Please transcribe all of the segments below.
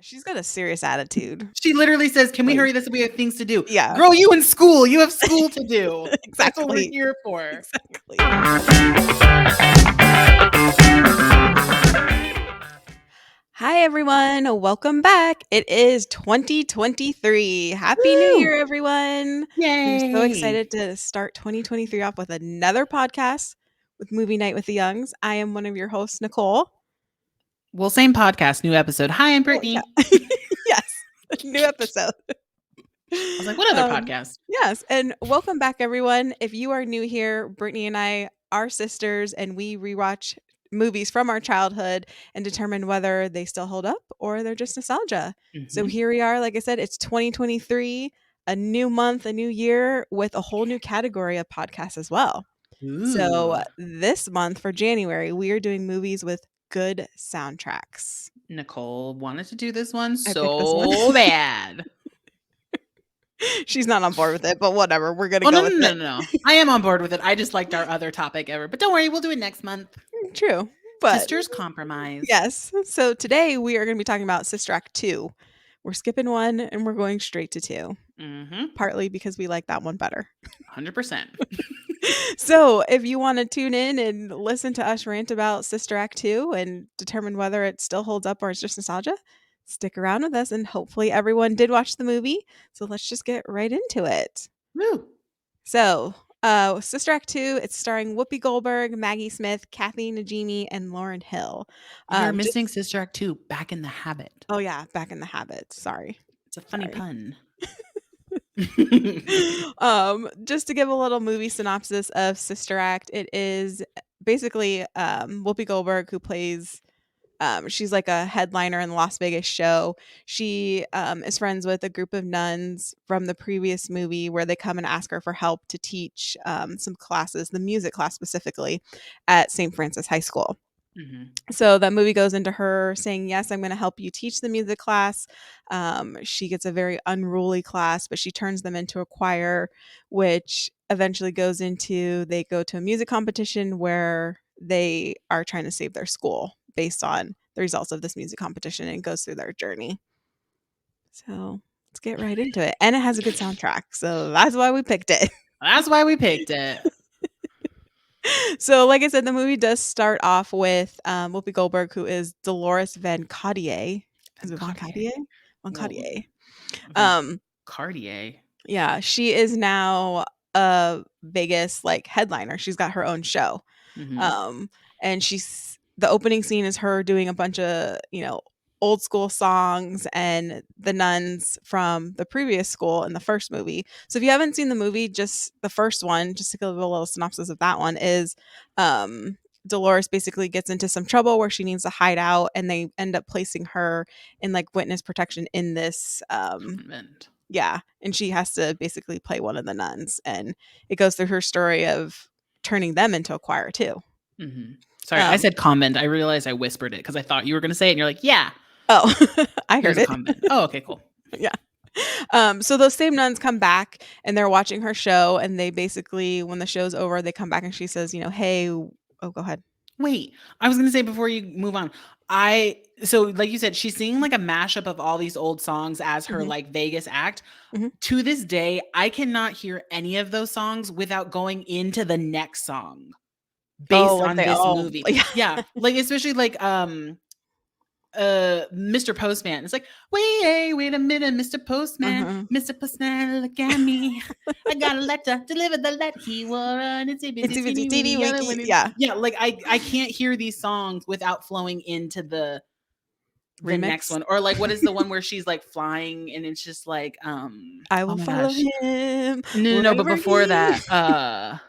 She's got a serious attitude. She literally says, "Can we hurry this? We have things to do." Yeah. Girl, you in school. You have school to do. Exactly. That's what we're here for. Exactly. Hi, everyone. Welcome back. It is 2023. Happy New Woo! Year, everyone. We're so Yay. excited to start 2023 off with another podcast with Movie Night with the Youngs. I am one of your hosts, Nicole. Well, same podcast, new episode. Hi, I'm Britney. Yes, new episode. I was like, what other podcast? Yes, and welcome back, everyone. If you are new here, Brittany and I are sisters, and we rewatch movies from our childhood and determine whether they still hold up or they're just nostalgia. So here we are. Like I said, it's 2023, a new month, a new year with a whole new category of podcasts as well. Ooh. So this month for January, we are doing movies with good soundtracks. Nicole wanted to do this one I picked this so one. bad. She's not on board with it, but whatever. We're going to go with it. No. I am on board with it. I just liked our other topic ever. But don't worry, we'll do it next month. True. But Sisters compromise. Yes. So today we are going to be talking about Sister Act 2. We're skipping 1 and we're going straight to 2. Partly because we like that one better. 100%. So if you want to tune in and listen to us rant about Sister Act 2 and determine whether it still holds up or it's just nostalgia, stick around with us, and hopefully everyone did watch the movie. So let's just get right into it. Woo. So Sister Act 2, it's starring Whoopi Goldberg, Maggie Smith, Kathy Najimy, and Lauryn Hill. You're missing Sister Act 2, Back in the Habit. Oh yeah, Back in the Habit. Sorry. It's a funny pun. Just to give a little movie synopsis of Sister Act, it is basically Whoopi Goldberg, who plays she's like a headliner in the Las Vegas show. She is friends with a group of nuns from the previous movie where they come and ask her for help to teach some classes, the music class specifically, at St. Francis High School. So that movie goes into her saying, yes, I'm going to help you teach the music class. She gets a very unruly class, but she turns them into a choir, which eventually goes into, they go to a music competition where they are trying to save their school based on the results of this music competition, and goes through their journey. So let's get right into it. And it has a good soundtrack. So that's why we picked it. So, like I said, the movie does start off with Whoopi Goldberg, who is Dolores Van Cartier. Is it Van Cartier? Van Cartier. Cartier. Yeah, she is now a Vegas like headliner. She's got her own show. And the opening scene is her doing a bunch of, old school songs and the nuns from the previous school in the first movie. So if you haven't seen the movie, just the first one, just to give a little synopsis of that one, is Dolores basically gets into some trouble where she needs to hide out, and they end up placing her in like witness protection in this yeah, and she has to basically play one of the nuns, and it goes through her story of turning them into a choir too. Sorry, I said convent. I realized I whispered it because I thought you were going to say it, and you're like, yeah. Oh, I heard it. Convent. Oh, okay, cool. Yeah. So those same nuns come back and they're watching her show, and they basically, when the show's over, they come back and she says, hey, go ahead. Wait, I was going to say before you move on, so like you said, she's singing like a mashup of all these old songs as her like Vegas act. To this day, I cannot hear any of those songs without going into the next song based on this movie. Yeah. Like, especially like, Mr. Postman. It's like, wait a minute, Mr. Postman. Mr. Postman, look at me. I got a letter, deliver the letter. He wore an yeah. Yeah, like I can't hear these songs without flowing into the next one. Or like, what is the one where she's like flying and it's just like I will follow him. No, but before that,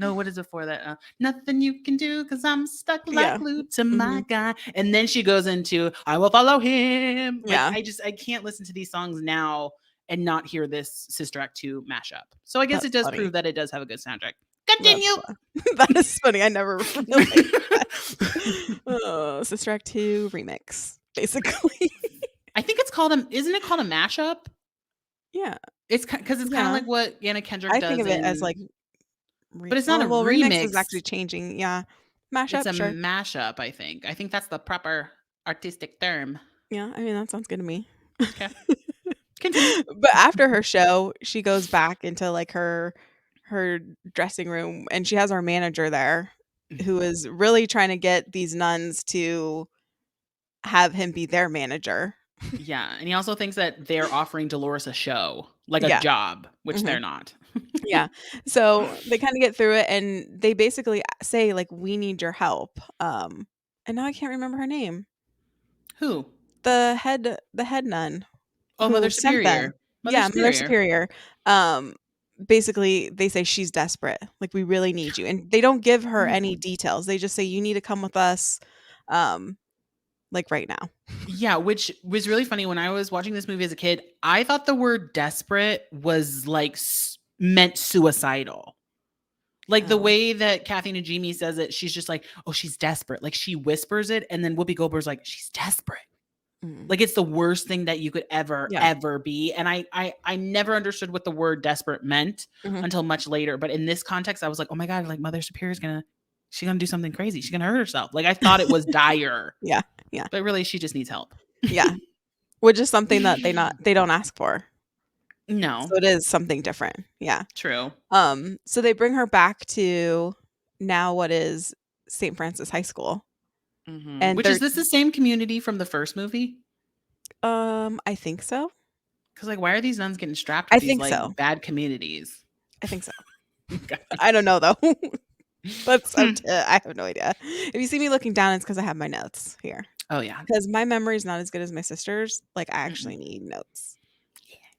no, what is before that? Nothing you can do because I'm stuck like glued to my guy. And then she goes into I will follow him. Like, I can't listen to these songs now and not hear this Sister Act 2 mashup. So I guess it does prove that it does have a good soundtrack. Continue. That is funny. I never realized that. Sister Act 2 remix, basically. I think it's called isn't it called a mashup? Yeah. It's because it's kind of like what Anna Kendrick does. I think of it as like, but it's not a remix. Remix is actually changing. Yeah. Mashup. It's a mashup, I think. I think that's the proper artistic term. Yeah, I mean, that sounds good to me. Okay. Continue. But after her show, she goes back into, like, her dressing room, and she has our manager there who is really trying to get these nuns to have him be their manager. Yeah, and he also thinks that they're offering Dolores a show, like a Yeah, job, which mhm, they're not. yeah. So, they kinda get through it, and they basically say, like, "We need your help." And now I can't remember her name. Who? The head nun Oh, Mother who sent them. Superior. Mother Yeah, Mother Superior. Superior. Um, basically, they say, "She's desperate, like, we really need you," and they don't give her any details, they just say, "You need to come with us, um, like, right now." Yeah, which was really funny when I was watching this movie as a kid. I thought the word desperate was like meant suicidal. Like the Oh. way that Kathy Najimy says it, she's just like, "Oh, she's desperate." Like she whispers it, and then Whoopi Goldberg's like, "She's desperate." Mm. Like it's the worst thing that you could Yeah. ever be. And I never understood what the word desperate meant Mhm. until much later. But in this context, I was like, "Oh my god, like Mother Superior's she's gonna do something crazy. She's gonna hurt herself." Like I thought it was dire, Yeah, yeah, but really, she just needs help. yeah, which is something that they don't ask for, No, so it is something different, yeah. true. So they bring her back to now what is St. Francis High School, and Which is this the same community from the first movie? I think so. Because like, why are these nuns getting strapped I with these think like so. bad communities? I think so. Okay. I don't know though. That's up Hmm. to I have no idea. If you see me looking down, it's because I have my notes here. Oh yeah. Because my memory is not as good as my sister's, like, I Mm-mm. actually need notes.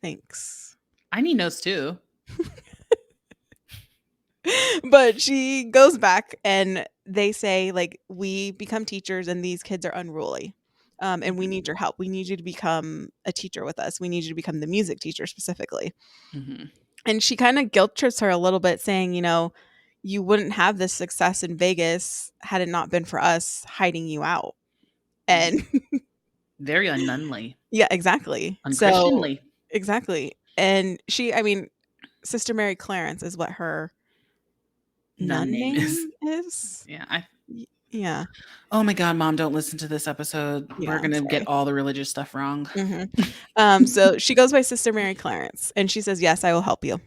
Thanks. I need notes too. But she goes back and they say, like, "We become teachers and these kids are unruly, and we need Hmm. your help. We need you to become a teacher with us. We need you to become the music teacher specifically." Hmm. And she kinda guilt trips her a little bit saying, "You wouldn't have this success in Vegas had it not been for us hiding you out." Hmm. And Very unnunly, yeah, exactly. So unchristianly. exactly. And I mean, Sister Mary Clarence is what her Nun nun name is. name is? Yeah. I. Yeah. Oh my god, Mom! Don't listen to this episode. We're Yeah, gonna get sorry. all the religious stuff wrong. Mhm. So she goes by Sister Mary Clarence, and she says, "Yes, I will help you."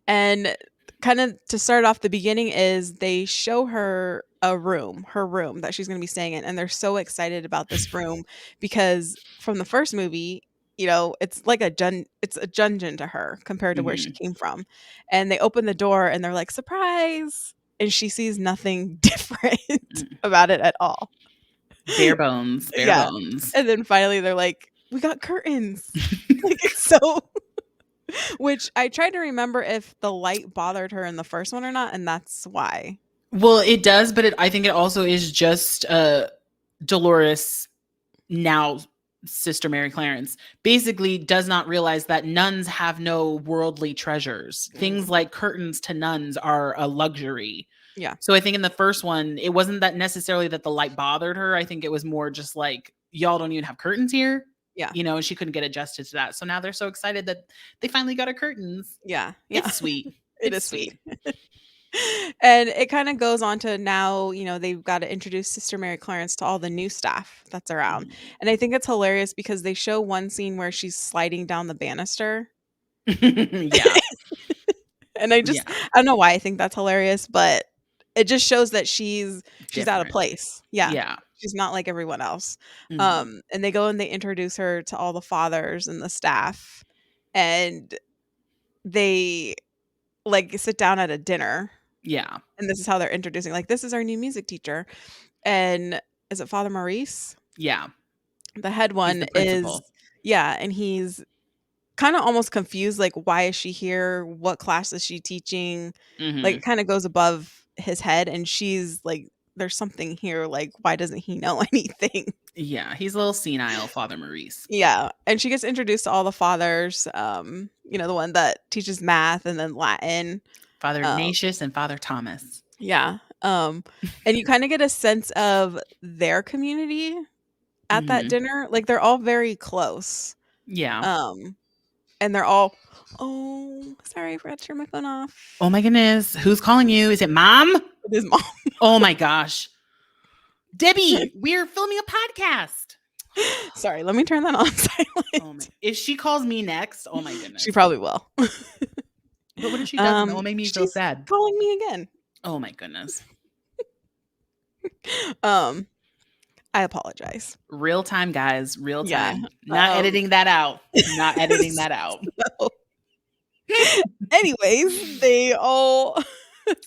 And kinda to start off the beginning is they show her her room that she's gonna be staying in, and they're so excited about this room because from the first movie, it's like it's a dungeon to her compared to where she Hmm. came from. And they open the door and they're like, "Surprise!" And she sees nothing different about it at all. Bare bones. Bare Yeah. bones. And then finally they're like, "We got curtains." Like, it's so which I tried to remember if the light bothered her in the first one or not, and that's why. Well, it does, but I think it also is just Dolores, now Sister Mary Clarence, basically does not realize that nuns have no worldly treasures. Things Mm, like curtains to nuns are a luxury. yeah, So I think in the first one, it wasn't that necessarily that the light bothered her. I think it was more just like, y'all don't even have curtains here. yeah, And she couldn't get adjusted to that. So now they're so excited that they finally got her curtains. yeah, yeah. It's sweet. It It's is sweet. sweet. And it kinda goes on to now, they've gotta introduce Sister Mary Clarence to all the new staff that's around, Mhm. and I think it's hilarious because they show one scene where she's sliding down the banister, Yeah. and Yeah. I don't know why I think that's hilarious, but it just shows that she's out of Different. place. Yeah. Yeah. She's not like everyone else. Mhm. And they go and they introduce her to all the fathers and the staff, and they, like, sit down at a dinner, Yeah. and this is how they're introducing, like, "This is our new music teacher." And is it Father Maurice? Yeah. The head He's one the is principal. yeah, and he's kinda almost confused, like, why is she here? What class is she teaching? Like, it Mhm. kinda goes above his head, and she's like, "There's something here, like, why doesn't he know anything?" Yeah, he's a little senile, Father Maurice. Yeah, and she gets introduced to all the fathers, the one that teaches math and then Latin, Father um Ignatius and Father Thomas. yeah, and you kinda get a sense of their community at that Mhm. dinner, like, they're all very close, Yeah. um, and they're all oh, sorry, I forgot to turn my phone Oh off. my goodness, who's calling you? Is it mom? It is mom. Oh my gosh. Debbie, we're filming a podcast. Sorry, let me turn that on Oh my! silent. If she calls me next, oh my She goodness. probably will. But what if she doesn't? That will make me feel She's sad. calling me again. Oh my goodness. Um, I apologize. Real time, guys. Real Yeah. time. Not Um, editing that out. Not editing that out. so anyways, they all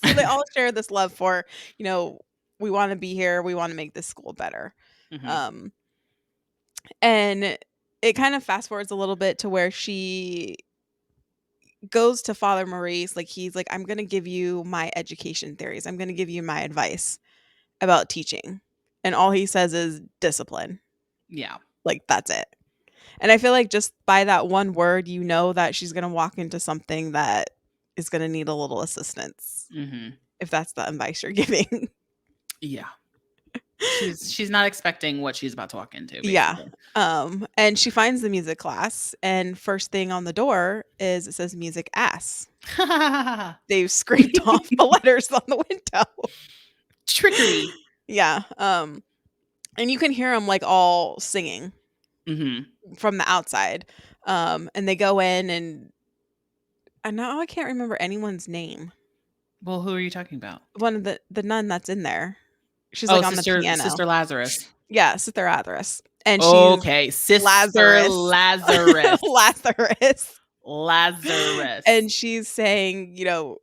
so they all share this love for, you know, we want to be here, we want to make this school better. Hmm. Um, and it kind of fast forwards a little bit to where she goes to Father Maurice, like he's like, I'm gonna give you my education theories. I'm gonna give you my advice about teaching. And all he says is discipline. Yeah. Like that's it. And I feel like just by that one word, you know that she's gonna walk into something that is gonna need a little assistance, Hmm. if that's the advice you're giving. Yeah. She's not expecting what she's about to walk into, Yeah. basically. And she finds the music class, and first thing on the door is it says music ass. They've scraped off the letters on the window. Trickery. Yeah. And you can hear them like all singing Hmm. from the outside. And they go in, and now I can't remember anyone's name. Well, who are you talking about? One of the nun that's in there. She's Oh, like on the Sister piano. Lazarus. Yeah, Sister Atheris. And she's Okay, Sister Lazarus. Lazarus. Lazarus. Lazarus. And she's saying, you know,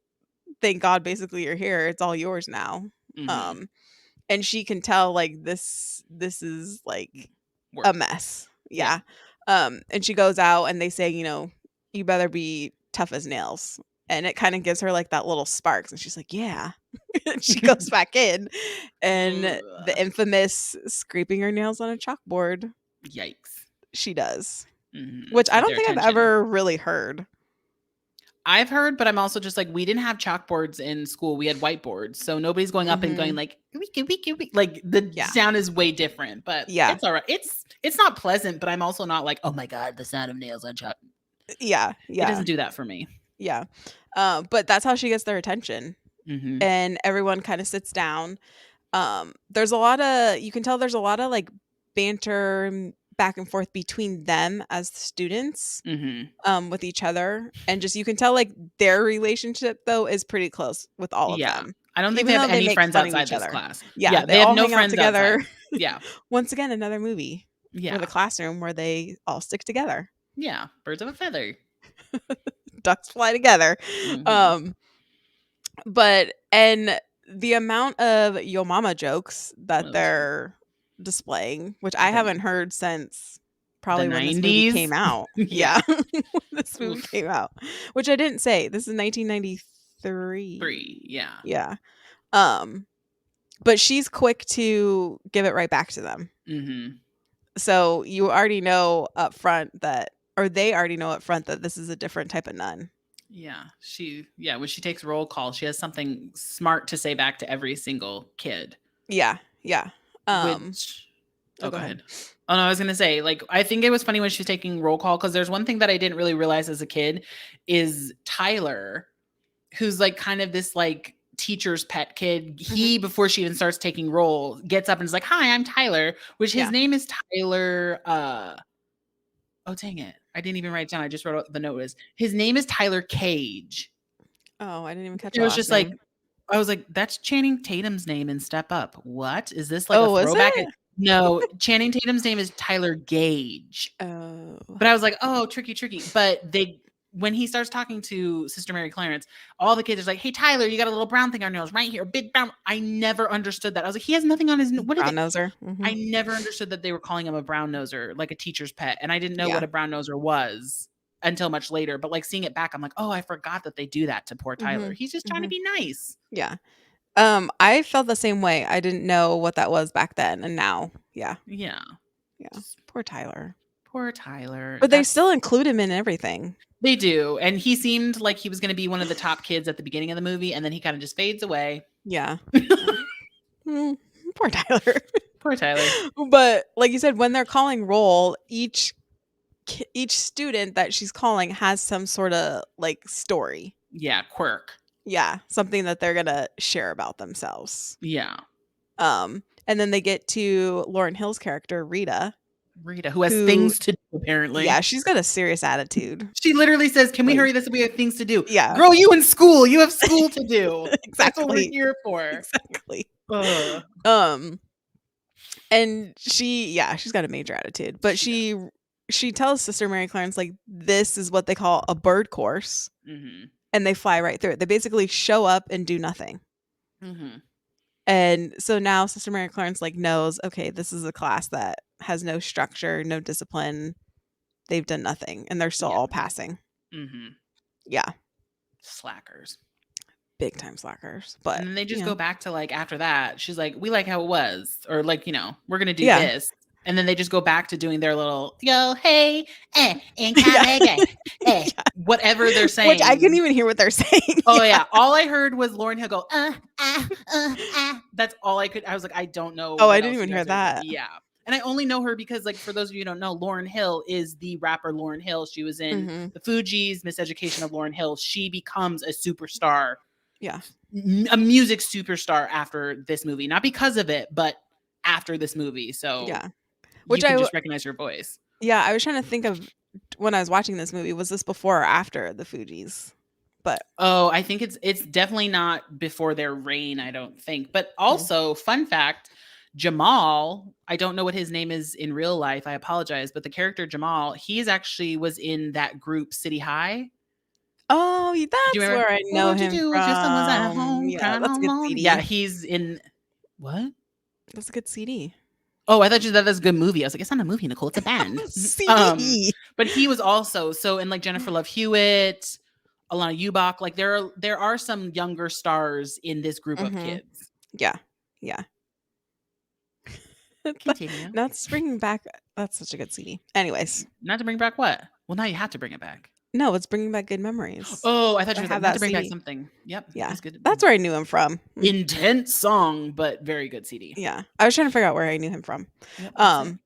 thank God basically you're here. It's all yours now. Hmm. Um and she can tell like this is like a Work. mess. Yeah. Yeah. And she goes out and they say, you know, you better be tough as nails. And it kind of gives her like that little sparks and she's like, yeah. And she goes back in and the Ugh. infamous scraping her nails on a chalkboard, Yikes. she does. Hmm. Which To I get don't their think I've attention. ever really heard. I've heard, but I'm also just like, we didn't have chalkboards in school. We had whiteboards. So nobody's going up and going Mhm. like, wiki. Like the Yeah. sound is way different, but Yeah. it's all right. It's not pleasant, but I'm also not like, oh my God, the sound of nails on chalk. Yeah. It Yeah. doesn't do that for me. Yeah. But that's how she gets their attention. Hmm. And everyone kind of sits down. There's a lot of you can tell there's a lot of like banter back and forth between them as students, Hmm. with each other. And just you can tell like their relationship though is pretty close with all of Yeah. them. I don't think they Even have though they any make friends fun of outside each this other. class. Yeah, Yeah. they They have all no hang out friends together. outside. Yeah. Once again, another movie with a Yeah. classroom where they all stick together. Yeah. Birds of a feather. Ducks fly together. Hmm. Um, but and the amount of Yo Mama jokes that they're displaying, which I The haven't heard since the probably when this movie came 90s. out. Yeah. Yeah. When this movie Oof. came out, which I didn't say. This is 1993. 3. Yeah. Yeah. Um, but she's quick to give it right back to them. Hmm. So you already know up front that or they already know up front that this is a different type of nun. Yeah. When she takes roll call, she has something smart to say back to every single kid. Yeah. Yeah. Which Oh, oh, go go ahead. ahead. Oh no, I was gonna say, like, I think it was funny when she was taking roll call because there's one thing that I didn't really realize as a kid is Tyler, who's like kind of this like teacher's pet kid. Mhm. He, before she even starts taking roll, gets up and is like, "Hi, I'm Tyler," which his Yeah. name is Tyler. Oh dang it, I didn't even write it down. I just wrote out the note is his name is Tyler Cage. Oh, I didn't even catch It the was last just like, name. I was like, "That's Channing Tatum's name in Step Up." What is this like a Oh, is throwback? it? No, Channing Tatum's name is Tyler Gage. Oh. But I was like, "Oh, tricky." But they when he starts talking to Sister Mary Clarence, all the kids are like, "Hey, Tyler, you got a little brown thing on your nose right here, big brown." I never understood that. I was like, "He has nothing on his what are Brown they?" noser. I Mhm. never understood that they were calling him a brown noser, like a teacher's pet, and I didn't know what Yeah. a brown noser was until much later. But like seeing it back, I'm like, "Oh, I forgot that they do that to poor Tyler. Mhm. He's just trying to Mhm. be nice." Yeah. I felt the same way. I didn't know what that was back then, and now, yeah. Yeah, Yeah. just Poor Tyler. poor Tyler. But they still That's include him in everything. They do, and he seemed like he was going to be one of the top kids at the beginning of the movie, and then he kind of just fades away. Yeah. Yeah. Mm, poor Tyler. Poor Tyler. But like you said, when they're calling roll, each student that she's calling has some sort of like story. Yeah, quirk. Yeah, something that they're gonna share about themselves. Yeah. And then they get to Lauren Hill's character, Rita. Rita, who has who things to do, apparently. yeah, she's got a serious attitude. She literally says, "Can we Like hurry this? We have things to do." yeah, Girl, you in school. You have school to do. That's what we're exactly. here for. Exactly. Ugh. Um, and she's got a major attitude, but She does. she tells Sister Mary Clarence, like, this is what they call a bird course, Mhm. and they fly right through it. They basically show up and do nothing. Mhm. And so now Sister Mary Clarence, like, knows, okay, this is a class that has no structure, no discipline. They've done nothing, and they're still Yeah. all passing. Mhm. Yeah, Slackers. big time slackers, And but, then they just go back to, like, after that, she's like, "We like how it was," or, like, "We're gonna do yeah. this." And then they just go back to doing their little, "Yo, hey, and Yeah. Yeah. whatever they're Which I couldn't saying. even hear what they're saying. Oh, Yeah. yeah. All I heard was Lauryn Hill go, That's all I could. I was like, I don't know Oh, I what didn't else even you hear guys are doing. that. Yeah. And I only know her because, like, for those of you who don't know, Lauryn Hill is the rapper Lauryn Hill. She was in Mhm. the Fugees, Miseducation of Lauryn Hill. She becomes a superstar, Yeah. a music superstar after this movie. Not because of it, but after this movie. So Yeah. you Which can just recognize her voice. yeah, I was trying to think of when I was watching this movie, was this before or after the Fugees? But Oh, I think it's definitely not before their reign, I don't think. But mm. also, fun fact, Jamal, I don't know what his name is in real life. I apologize, but the character Jamal, he's actually was in that group City High. Oh, Do you that's remember? where I What know would you him do if your son was at from. home Yeah, crying that's a all good alone? Yeah, CD. he's in what? That's a good CD. Oh, I thought you said that's a good movie. I was like, it's not a movie, Nicole. It's a band. CD. But he was also so in like Jennifer Love Hewitt, Alana Ubach. Like there are some younger stars in this group of Mhm. kids. Yeah. Yeah. Continue. That's bringing back that's such a good CD. Anyways, Not to bring back what? Well, now you have to bring it back. no, it's bringing back good memories. Oh, I thought I you were have like, not to that bring back CD. something. Yep, Yeah. it's good. That's where I knew him from. Intense song, but very good CD. Yeah. I was trying to figure out where I knew him from. Yep, that's it. Um,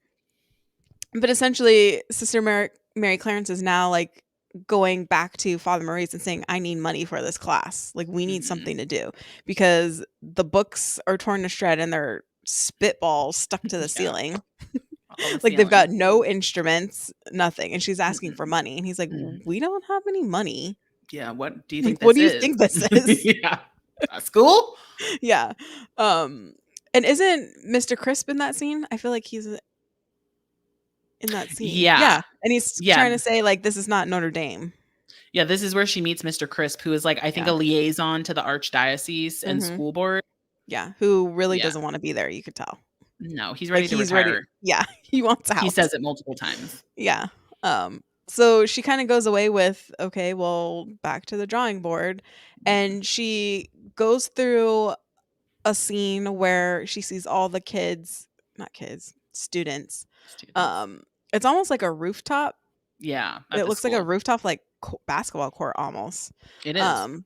but essentially, Sister Mary Clarence is now like going back to Father Maurice and saying, I need money for this class. Like, we need Mhm. something to do because the books are torn to shred and they're spitballs stuck to the Yeah, ceiling. on the Like, they've ceiling. got no instruments, nothing. And she's asking for Mhm, money. And he's like, mhm. we don't have any money. Yeah, what do you Like, think what this do you is? think this is? Yeah. School? Yeah. And isn't Mr. Crisp in that scene? I feel like he's in that scene. Yeah. Yeah. And he's trying Yeah. to say, like, this is not Notre Dame. Yeah, this is where she meets Mr. Crisp, who is like, I think Yeah. a liaison to the archdiocese and Mhm. school board. Yeah, who really Yeah. doesn't wanna be there, you could tell. No, he's Like, ready to he's ready retire. yeah, he wants He out. says it multiple times. Yeah, so she kinda goes away with, "Okay, well, back to the drawing board," Mhm. and she goes through a scene where she sees all the kids not kids, students, Students. um, it's almost like a rooftop. Yeah, at It the looks like a school. rooftop, like, basketball court almost, It is. um,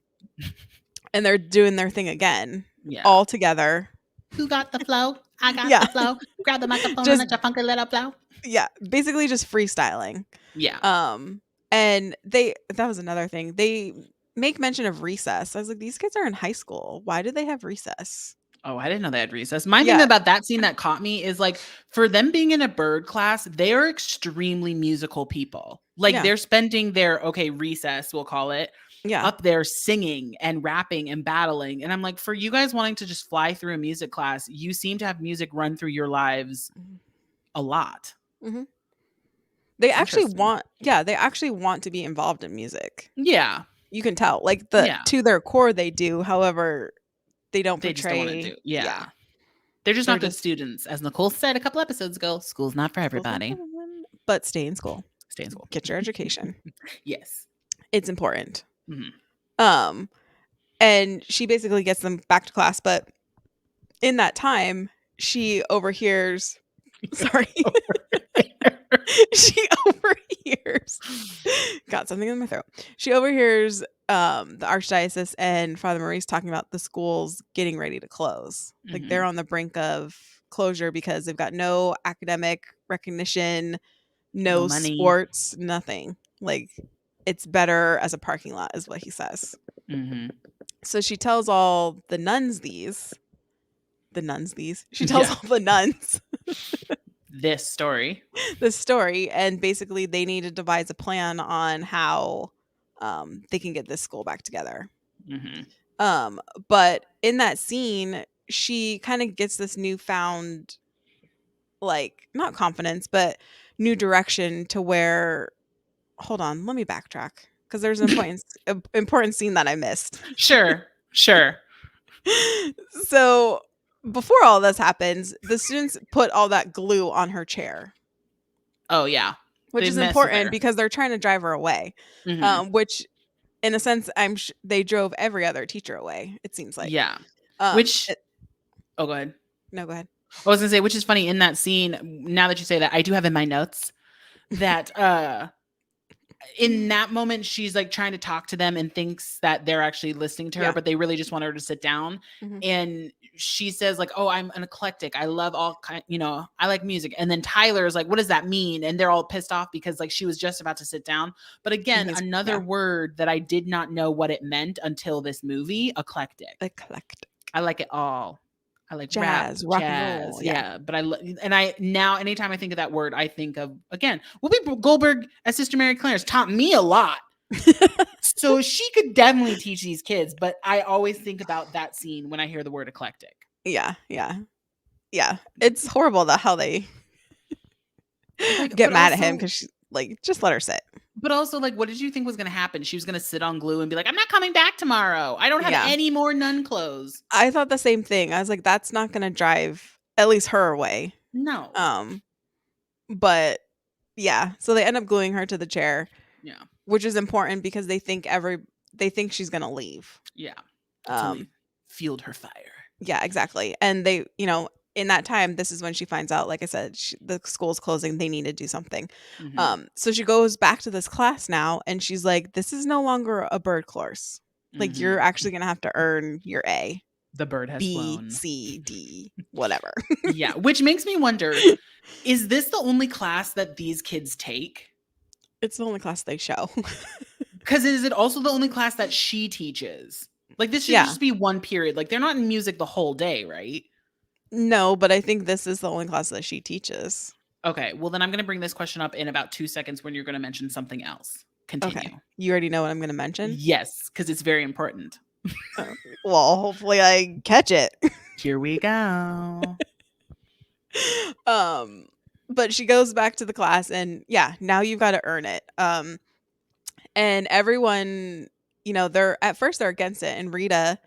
and they're doing their thing again, Yeah. all together. Who got the flow? I got Yeah, the flow. Grab the microphone and just let your funky little blow. yeah, basically just freestyling. Yeah. Um, and that was another thing. They make mention of recess. I was like, these kids are in high school. Why do they have recess? Oh, I didn't know they had recess. My thing Yeah, about that scene that caught me is like for them being in a bird class, they are extremely musical people. Like yeah, they're spending their recess, we'll call it, yeah. up there singing and rapping and battling. And I'm like, for you guys wanting to just fly through a music class, you seem to have music run through your lives Mhm. a lot. Mhm. They It's actually interesting. want yeah, they actually want to be involved in music. Yeah. You can tell. Like Yeah. to their core they do. However, they don't They just don't want to do. portray yeah. Yeah. They're just They're not good just students. As Nicole said a couple episodes ago, school's not for schools not for everybody. everyone, but stay in school. Stay in school. Get your education. Yes. It's important. Mhm. Um, and she basically gets them back to class, but in that time, she overhears sorry. She overhears got something in my throat. She overhears the archdiocese and Father Maurice talking about the schools getting ready to close. Like they're Mhm. on the brink of closure because they've got no academic recognition, No no money. sports, nothing. Like it's better as a parking lot is what he says. Mhm. So she tells all the nuns she tells Yeah. all the nuns this story. this story, and basically they need to devise a plan on how they can get this school back together. Hmm. Um, but in that scene, she kind of gets this newfound, like, not confidence, but new direction to where, hold on, let me backtrack because there's an important scene that I missed. Sure, sure. So before all this happens, the students put all that glue on her chair, Oh yeah, which they is mess with important her. because they're trying to drive her away. Hmm. Which, in a sense, they drove every other teacher away. It seems like. Yeah. Which, It, oh, go ahead. no, go ahead. I was gonna say, which is funny in that scene. Now that you say that, I do have in my notes that in that moment she's like trying to talk to them and thinks that they're actually listening to her, Yeah. but they really just want her to sit down. Mhm. And she says like, "Oh, I'm an eclectic. I love all kind, I like music." And then Tyler's like, "What does that mean?" And they're all pissed off because like she was just about to sit down. But And again, he's, another yeah, word that I did not know what it meant until this movie, eclectic. eclectic, I like it all. I like rap, jazz, rock and jazz, roll. Yeah. yeah. But and I now anytime I think of that word, I think of again Whoopi Goldberg as Sister Mary Clarence taught me a lot, so she could definitely teach these kids. But I always think about that scene when I hear the word eclectic. Yeah, yeah, yeah. It's horrible that how they Like, get mad at him because she, like, just let her sit. but also, like, what did you think was going to happen? She was going to sit on glue and be like, "I'm not coming back tomorrow. I don't have Yeah, any more nun clothes." I thought the same thing. I was like, that's not gonna drive at least her away. No. Um, but yeah, so they end up gluing her to the chair, Yeah. which is important because they think she's gonna leave. Yeah. So they Um, fueled her fire. yeah, exactly. And they, in that time, this is when she finds out, like I said, the school's closing. They need to do something. Hmm. So she goes back to this class now, and she's like, "This is no longer a bird course. Like, you're Hmm. actually gonna have to earn your A, The bird has B, flown. C, D, whatever." Yeah, which makes me wonder, is this the only class that these kids take? It's the only class they show. Because is it also the only class that she teaches? Like, this should Yeah. just be one period. Like, they're not in music the whole day, right? No, but I think this is the only class that she teaches. Okay, well, then I'm going to bring this question up in about 2 seconds when you're going to mention something else. Okay. Continue. You already know what I'm gonna mention? Yes, because it's very important. Oh, well, hopefully I catch it. Here we go. Um, but she goes back to the class, and yeah, now you've gotta earn it. And everyone, they're at first they're against it, and Rita,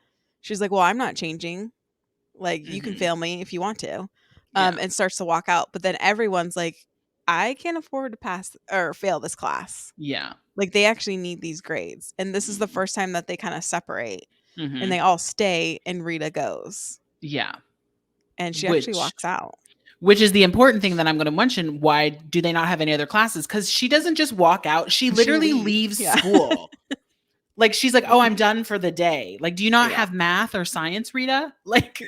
she's like, "Well, I'm not changing. Like, you can Hmm. fail me if you want to." Yeah. And starts to walk out, but then everyone's like, "I can't afford to pass or fail this class. Yeah. Like, they actually need these grades." And this is the first time that they kinda separate, and Hmm. they all stay, and Rita goes, Yeah. and she actually Which walks out. Which is the important thing that I'm going to mention. Why do they not have any other classes? Because she doesn't just walk out. She She literally leaves. leaves Yeah. school. Like, she's like, "Oh, I'm done for the day." Like, do you not Yeah. have math or science, Rita? Like,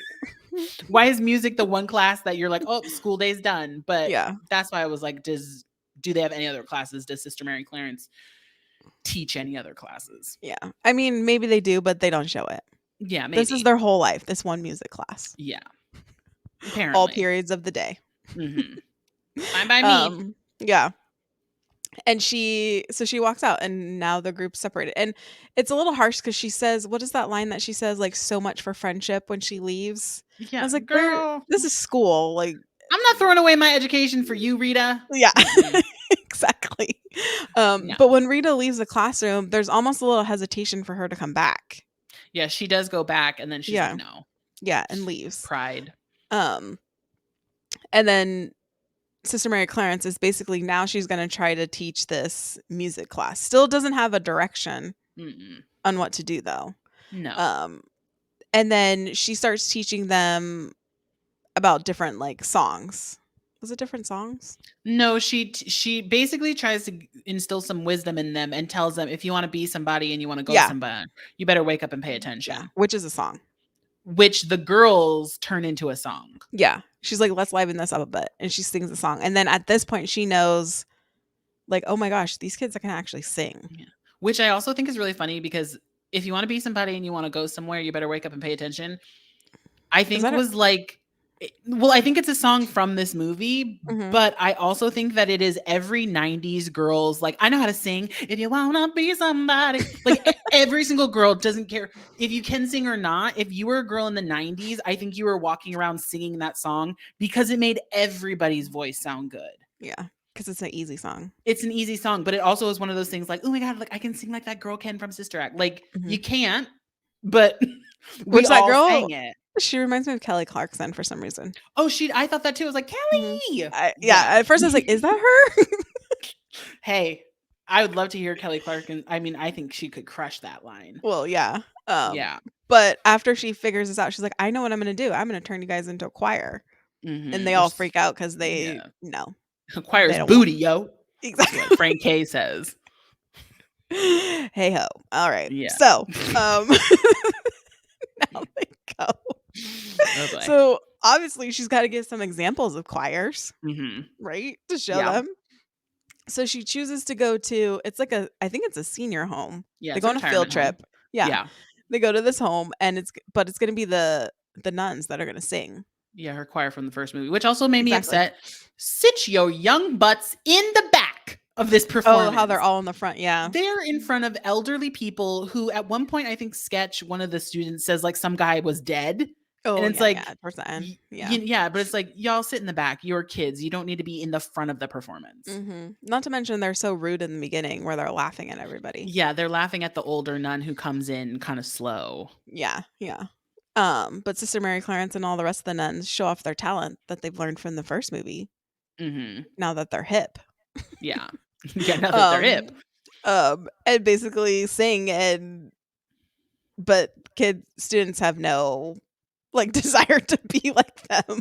why is music the one class that you're like, "Oh, school day's done"? But Yeah. that's why I was like, do they have any other classes? Does Sister Mary Clarence teach any other classes? Yeah. I mean, maybe they do, but they don't show it. Yeah, This is maybe. their whole life, this one music class. Yeah, All apparently. periods of the day. Hmm. Fine by me. Yeah. And she walks out, and now the group's separated. And it's a little harsh because she says, what is that line that she says, like, "So much for friendship," when she leaves? I Yeah, was like, girl. this is school. Like, I'm not throwing away my education for you, Rita. yeah, Mm-mm. exactly. Yeah. But when Rita leaves the classroom, there's almost a little hesitation for her to come back. Yeah, she does go back and then she's like, Yeah. "No." Yeah. And leaves. Pride. Um, and then Sister Mary Clarence is basically, now she's going to try to teach this music class. Still doesn't have a direction Mm-mm. on what to do, though. No. Um, and then she starts teaching them about different, like, songs. Was it different songs? No, she basically tries to instill some wisdom in them and tells them, if you want to be somebody and you want to go Yeah. somewhere, you better wake up and pay Yeah. attention. Which is a song. Which the girls turn into a song. Yeah. She's like, let's liven this up a bit. And she sings the song. And then at this point, she knows, like, oh my gosh, these kids can actually sing. Yeah. Which I also think is really funny because if you want to be somebody and you want to go somewhere, you better wake up and pay attention. I Is think that was like Well, I think it's a song from this movie, Mhm. but I also think that it is every 90s girl's like, I know how to sing. If you wanna be somebody, like every single girl doesn't care if you can sing or not. If you were a girl in the 90s, I think you were walking around singing that song because it made everybody's voice sound good. Yeah, because it's an easy song. It's an easy song, but it also is one of those things like, oh my God, like I can sing like that girl can from Sister Act. Like you Mhm. can't, but we Which that all girl, sang it. she reminds me of Kelly Clarkson for some reason. Oh, I thought that too. I was like, Mhm. Kelly. Yeah, Yeah. at first I was like, "Is that her?" Hey, I would love to hear Kelly Clarkson. I mean, I think she could crush that line. Well, yeah, Yeah. but after she figures this out, she's like, "I know what I'm gonna do. I'm gonna turn you guys into a choir." And they all Which, freak out because they yeah. no, they Choir's don't want booty, yo. That's what exactly. Frank K says. Hey ho. Alright. Yeah. So, now they go. Oh boy. So, obviously, she's gotta give some examples of choirs, hmm right, to show Yeah. them. So she chooses to go to it's like a I think it's a senior home. Yeah. They It's go a on a field retirement home. trip. Yeah. Yeah. They go to this home and it's gonna be the nuns that are gonna sing. Yeah. Her choir from the first movie, which also made me Exactly. upset. Sit your young butts in the back of this Oh, how they're performance. all in the front, yeah. They're in front of elderly people who, at one point, I think, sketch one of the students says, like, some guy was dead. And Oh, it's yeah, like, yeah, towards the end. Yeah. yeah, but it's like, y'all sit in the back. You're kids. You don't need to be in the front of the performance. Mhm. Not to mention they're so rude in the beginning where they're laughing at everybody. Yeah, they're laughing at the older nun who comes in kind of slow. Yeah, yeah. But Sister Mary Clarence and all the rest of the nuns show off their talent that they've learned from the first movie hmm now that they're hip. Yeah. Yeah, now that they're hip. Um, and basically sing but students have no, like, desire to be like them.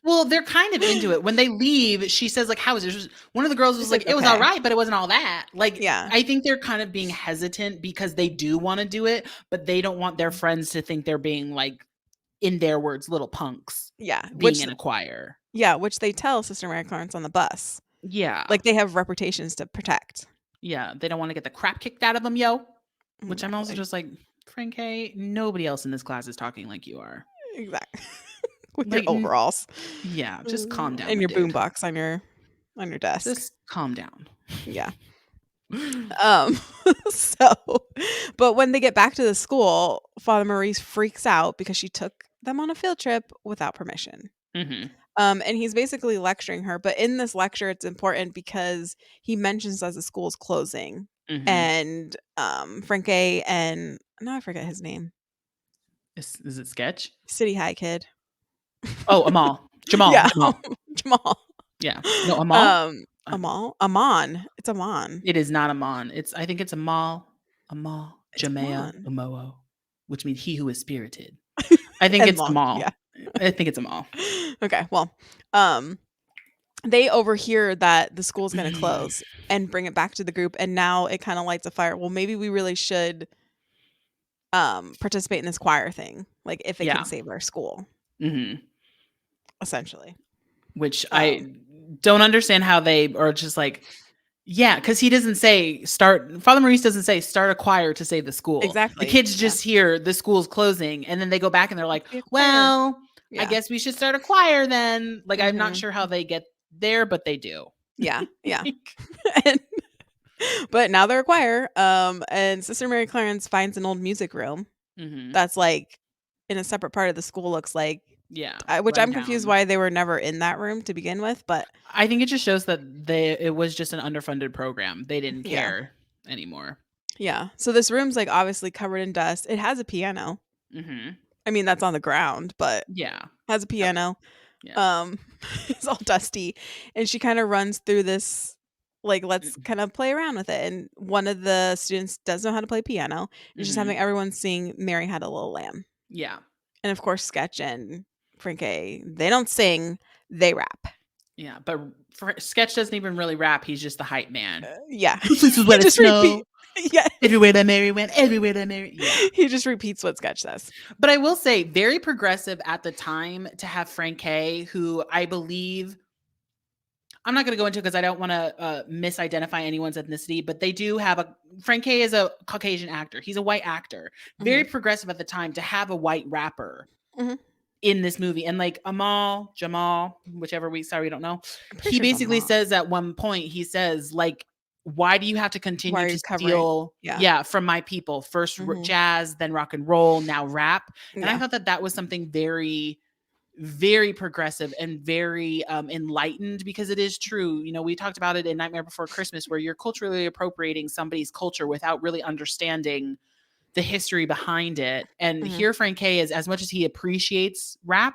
Well, they're kind of into it. When they leave, she says, like, how was it? One of the girls was It's like, like, it was all "Okay." right, but it wasn't all that. Like, Yeah. I think they're kind of being hesitant because they do want to do it, but they don't want their friends to think they're being, like, in their words, little punks Yeah, being in a choir. which they tell Sister Mary Clarence on the bus. Yeah. Like, they have reputations to protect. Yeah. They don't want to get the crap kicked out of them, yo. Which I'm also Exactly. just like, Frank K, nobody else in this class is talking like you are. Exactly. With your Like, overalls. yeah, just calm down, And my your dude. boombox on your desk. Just calm down. Yeah. Um, so but when they get back to the school, Father Maurice freaks out because she took them on a field trip without permission. hmm And he's basically lecturing her, but in this lecture, it's important because he mentions as the school's closing, hmm and Franke and now I forget his name, Is it sketch? City High kid. Oh, Amal. Jamal. Yeah, Jamal. Jamal. Yeah. No, Amal? Uh, Amon. It's Amon. It is not Amon. I think it's Amal, Amal, It's Jamea, Amon. Umoo, which means he who is spirited. I think And it's long. Yeah. Amal. I think it's Amal. Okay. Well, um, they overhear that the school's going to close and bring it back to the group, and now it kind of lights a fire. Well, maybe we really should participate in this choir thing, like if it can Yeah. save our school, hmm essentially. Which Um, I don't understand how they are just like, yeah, because he doesn't say start. Father Maurice doesn't say start a choir to save the school. The exactly. kids Yeah. just hear the school's closing, and then they go back and they're like, Let's be a choir. "Well, I Yeah. guess we should start a choir then." Like, I'm not Mhm. sure how they get there, but they do. Yeah. Yeah. And but now they're a choir. And Sister Mary Clarence finds an old music room hmm that's like in a separate part of the school. Looks like, Yeah, which run I'm confused down. why they were never in that room to begin with. But I think it just shows that it was just an underfunded program. They didn't yeah, care anymore. yeah. So this room's like obviously covered in dust. It has a piano. hmm I mean, that's on the ground, but Yeah. has a Yep. piano. Yeah. Um, it's all dusty, and she kind of runs through this, like, let's Mm-hmm. kind of play around with it. And one of the students does know how to play piano, and she's having everyone sing "Mary Had a Little Lamb." Yeah. And of course, Sketch and Franke, they don't sing, they rap. Yeah. But Sketch doesn't even really rap. He's just the hype man. Yeah, This is he where it just repeat. snow. Yeah, Everywhere that Mary went. Everywhere that Mary. Yeah. he just repeats what Sketch says. But I will say, very progressive at the time to have Frank K, who I believe, I'm not going to go into because I don't want to misidentify anyone's ethnicity, but they do have Frank K is a Caucasian actor. He's a white actor. Very Hmm. progressive at the time to have a white rapper Hmm. in this movie. And like Jamal, whichever we don't know. I'm pretty He sure it's a basically mom. says at one point, he says like, why do you have to Why continue are to you covering? steal, Yeah. yeah, from my people? First Mhm. jazz, then rock and roll, now rap. And I Yeah. thought that that was something very, very progressive and very enlightened, because it is true. You know, we talked about it in Nightmare Before Christmas, where you're culturally appropriating somebody's culture without really understanding the history behind it. And Mhm. here Frank K is, as much as he appreciates rap,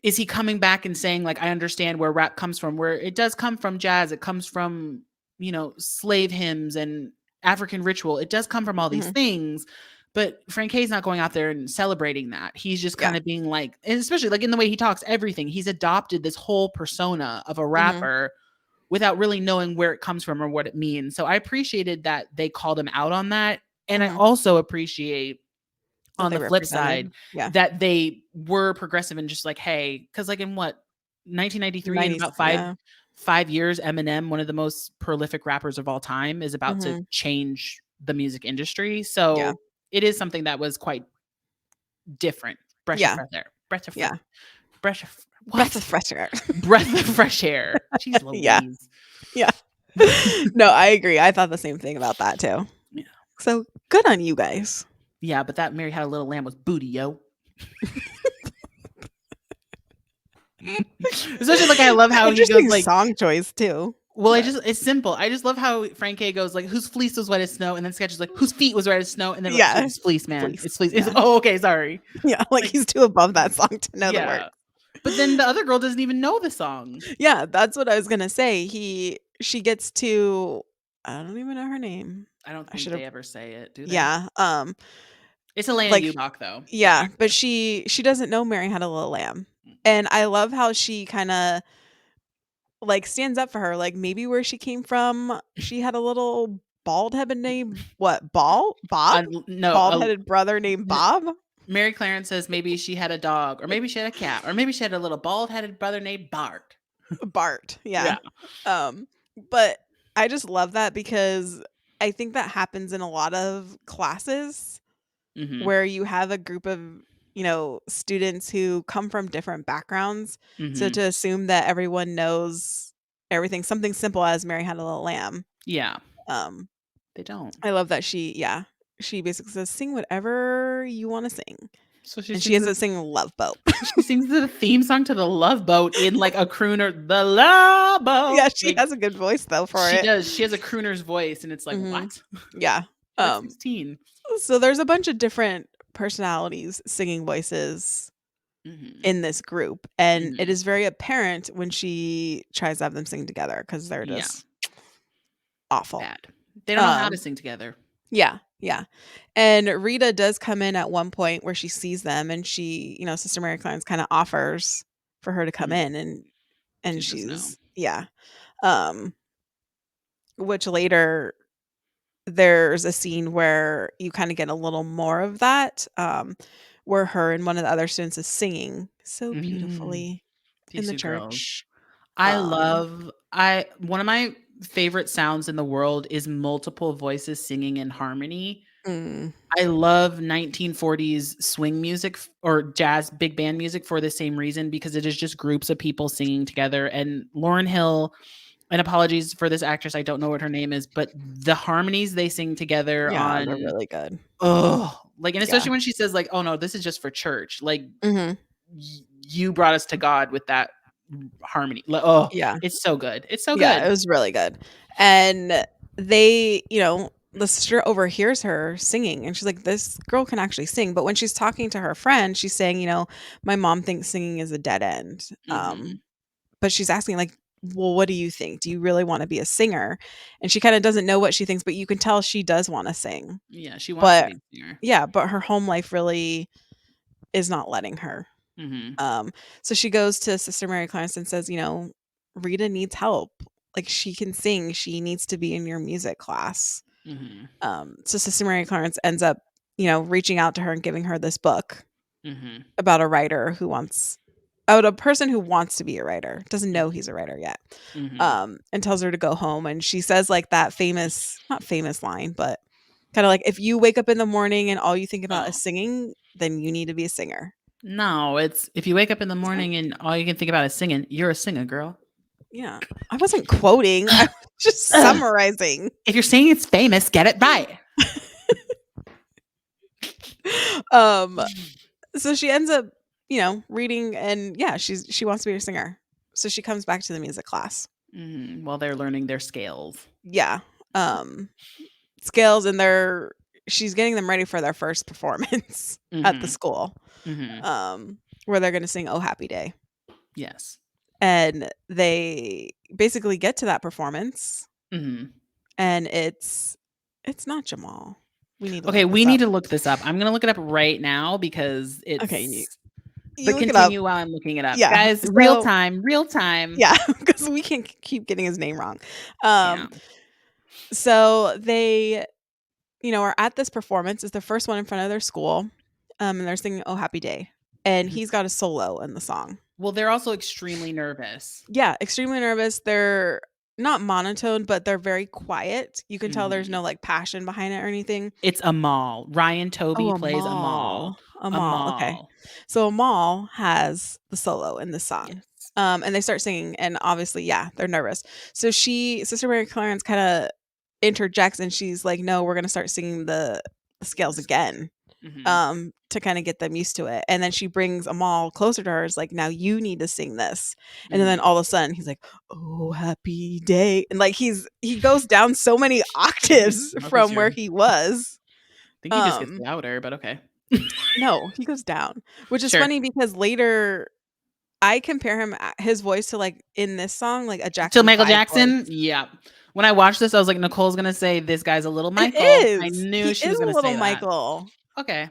is he coming back and saying like, I understand where rap comes from, where it does come from jazz, it comes from, you know, slave hymns and African ritual, it does come from all these Mhm. things. But Frank K is not going out there and celebrating that. He's just Yeah. kind of being like, and especially like in the way he talks, everything, he's adopted this whole persona of a Mhm. rapper without really knowing where it comes from or what it means. So I appreciated that they called him out on that. And I Mhm. also appreciate, That on they the flip side, represented. Yeah. that they were progressive and just like, hey, because like in what, 1993, in 90s. about Yeah. 5 years, Eminem, one of the most prolific rappers of all time, is about to Mhm. change the music industry. Yeah. So it is something that was quite different. Breath of Yeah. fresh air. Breath of fresh. Yeah. Breath of Breath what? of fresh air. Breath of fresh air. Jeez Yeah. Louise. Yeah. No, I agree. I thought the same thing about that too. Yeah. So, good on you guys. Yeah, but that Mary Had a Little Lamb was booty, yo. Especially like I love how he goes Interesting like, song choice too. well, But it's simple. I just love how Frank K goes like, whose fleece was wet as snow, and then Sketch is like, whose feet was wet as snow, and then like, yeah. it's fleece, man. Fleece. It's fleece. It's, Yeah. oh, okay, sorry. Yeah, like Like, he's too above that song to know the yeah. words. But then the other girl doesn't even know the song. Yeah, that's what I was gonna say. She gets to I don't even know her name. I don't I think should have they ever say it, do they? yeah, It's Elena like Ubach though, the yeah, but actress. she doesn't know Mary Had a Little Lamb. Mm-mm. And I love how she kinda, like, stands up for her, like, maybe where she came from, she had a little bald-headed named what, Bob? No, Bald-headed brother named n- Bob? Mary Clarence says maybe she had a dog, or maybe she had a cat, or maybe she had a little bald-headed brother named Bart. Bart, yeah. Yeah. Um, but I just love that because I think that happens in a lot of classes Mm-hmm. where you have a group of, students who come from different backgrounds. So Mm-hmm. to assume that everyone knows everything, something simple as Mary Had a Little Lamb. Yeah. Um, They don't. I love that she basically says, "Sing whatever you want to sing," So she and she sings ends up singing Love Boat. She sings the theme song to the Love Boat in like a crooner, the Love Yeah, Boat. she Like has a good voice though for she it. does. She has a crooner's voice, and it's like, Hmm. what? Yeah. You're like Um, 16. so there's a bunch of different personalities, singing voices Hmm. in this group, and it Hmm. is very apparent when she tries to have them sing together because they're Yeah, just awful. bad. They don't know how to Um, sing together. yeah, yeah. And Rita does come in at one point where she sees them and she, Sister Mary Clarence kind of offers for her to come Mm. in and She says no. she's yeah. Um, which later there's a scene where you kind of get a little more of that, where her and one of the other students is singing so Mm. beautifully in These the two girls. church. I Um, love. I One of my favorite sounds in the world is multiple voices singing in harmony. mm, I love 1940s swing music or jazz big band music for the same reason, because it is just groups of people singing together. And Lauryn Hill, and apologies for this actress, I don't know what her name is, but the harmonies they sing together yeah, they're on, really good. oh, like, and Yeah. especially when she says like, "Oh no, this is just for church." Like, Mhm. you brought us to God with that harmony. Like, oh, Yeah. it's so good. It's so Yeah, it good. was really good. And they, the sister overhears her singing and she's like, "This girl can actually sing." But when she's talking to her friend, she's saying, "My mom thinks singing is a dead end." Hmm. But she's asking like, "Well, what do you think? Do you really want to be a singer?" And she kind of doesn't know what she thinks, but you can tell she does want to sing. Yeah, she wants to But be a singer. yeah, but her home life really is not letting her. Hmm. Um, so she goes to Sister Mary Clarence and says, "Rita needs help. Like she can sing. She needs to be in your music class." Hmm. So Sister Mary Clarence ends up, reaching out to her and giving her this book Hmm. about a writer who wants about a person who wants to be a writer, doesn't know he's a writer yet. Hmm. And tells her to go home. And she says like that famous, not famous line, but kind of like, if you wake up in the morning and all you think about is Oh, singing, then you need to be a singer. No, it's if you wake up in the That's right. morning and all you can think about is singing, you're a singer, girl. Yeah. I wasn't quoting. I was just Ugh. summarizing. If you're saying it's famous, get it right. Um, so she ends up, reading and yeah, she wants to be a singer. So she comes back to the music class. While they're learning their scales. Yeah. Um, Scales and she's getting them ready for their first performance at the Mhm. school. Mhm. Um, where they're going to sing "Oh Happy Day." Yes. And they basically get to that performance Mhm. and it's not Jamal. We need to Okay, look we this need up. to look this up. I'm gonna look it up right now because Okay, you it's you but look it up. continue while I'm looking it up. Yeah. Guys, real So time, real time. yeah, because we can keep getting his name wrong. Yeah. So they, are at this performance. It's the first one in front of their school. And they're singing "Oh Happy Day." And Mhm. he's got a solo in the song. Well, they're also extremely nervous. Yeah, extremely nervous. They're not monotone, but they're very quiet. You can tell there's Mhm. no like passion behind it or anything. It's Amal. Ryan Oh, Toby plays Amal. A mall, okay. Amal. So a mall has the solo in the song. Yes. And they start singing and obviously, yeah, they're nervous. So Sister Mary Clarence kinda interjects and she's like, "No, we're gonna start singing the scales again." Mhm. To kinda get them used to it. And then she brings Amal closer to her, is like, "Now you need to sing this." And then Mhm. all of a sudden he's like, "Oh, happy day." And like he goes down so many octaves Mother from where sure. he was. I think he just gets Um louder, but okay. No, he goes down, which is Sure. funny because later I compare his voice to, like, in this song, like, a To Jackson Michael 5 Jackson? voice. Yeah. When I watched this, I was like, Nicole's gonna say this guy's a little It Michael. I is! He knew she is was a gonna little say that. Michael, Okay.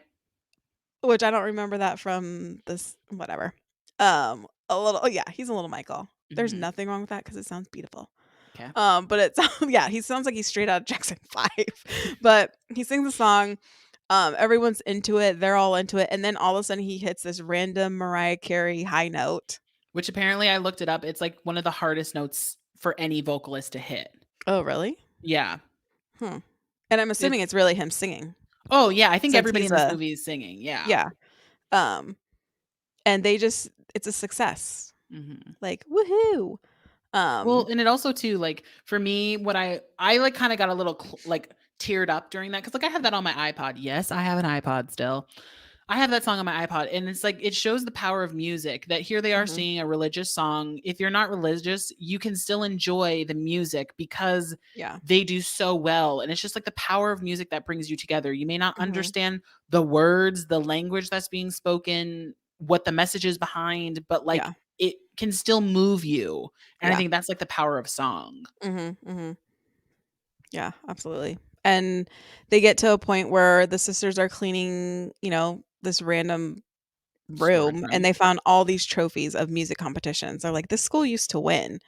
which I don't remember that from this whatever. A little oh, yeah, he's a little Michael. There's Mhm. nothing wrong with that because it sounds beautiful. Okay. But it sounds yeah, he sounds like he's straight out of Jackson 5. But he sings the song, everyone's into it, they're all into it, and then all of a sudden he hits this random Mariah Carey high note. Which apparently I looked it up. It's like one of the hardest notes for any vocalist to hit. Oh, really? Yeah. Hmm. And I'm assuming It's it's really him singing Oh, yeah, I think since everybody he's in this a movie is singing. Yeah. yeah. Um, and they just it's a success. Mhm. Like, woohoo. Well, Um, and it also too, like, for me, what I, like, kinda got a little like, teared up during that because like, I have that on my iPod. Yes, I have an iPod still. I have that song on my iPod, and it's like it shows the power of music that here they are mhm, singing a religious song. If you're not religious, you can still enjoy the music because yeah. they do so well. And it's just like the power of music that brings you together. You may not Mhm, understand the words, the language that's being spoken, what the message is behind, but like yeah. it can still move you. And I Yeah. think that's like the power of song. Mhm, mhm. Yeah, absolutely. And they get to a point where the sisters are cleaning, this random Storage room and room. they found all these trophies of music competitions. They're like, "This school used to win."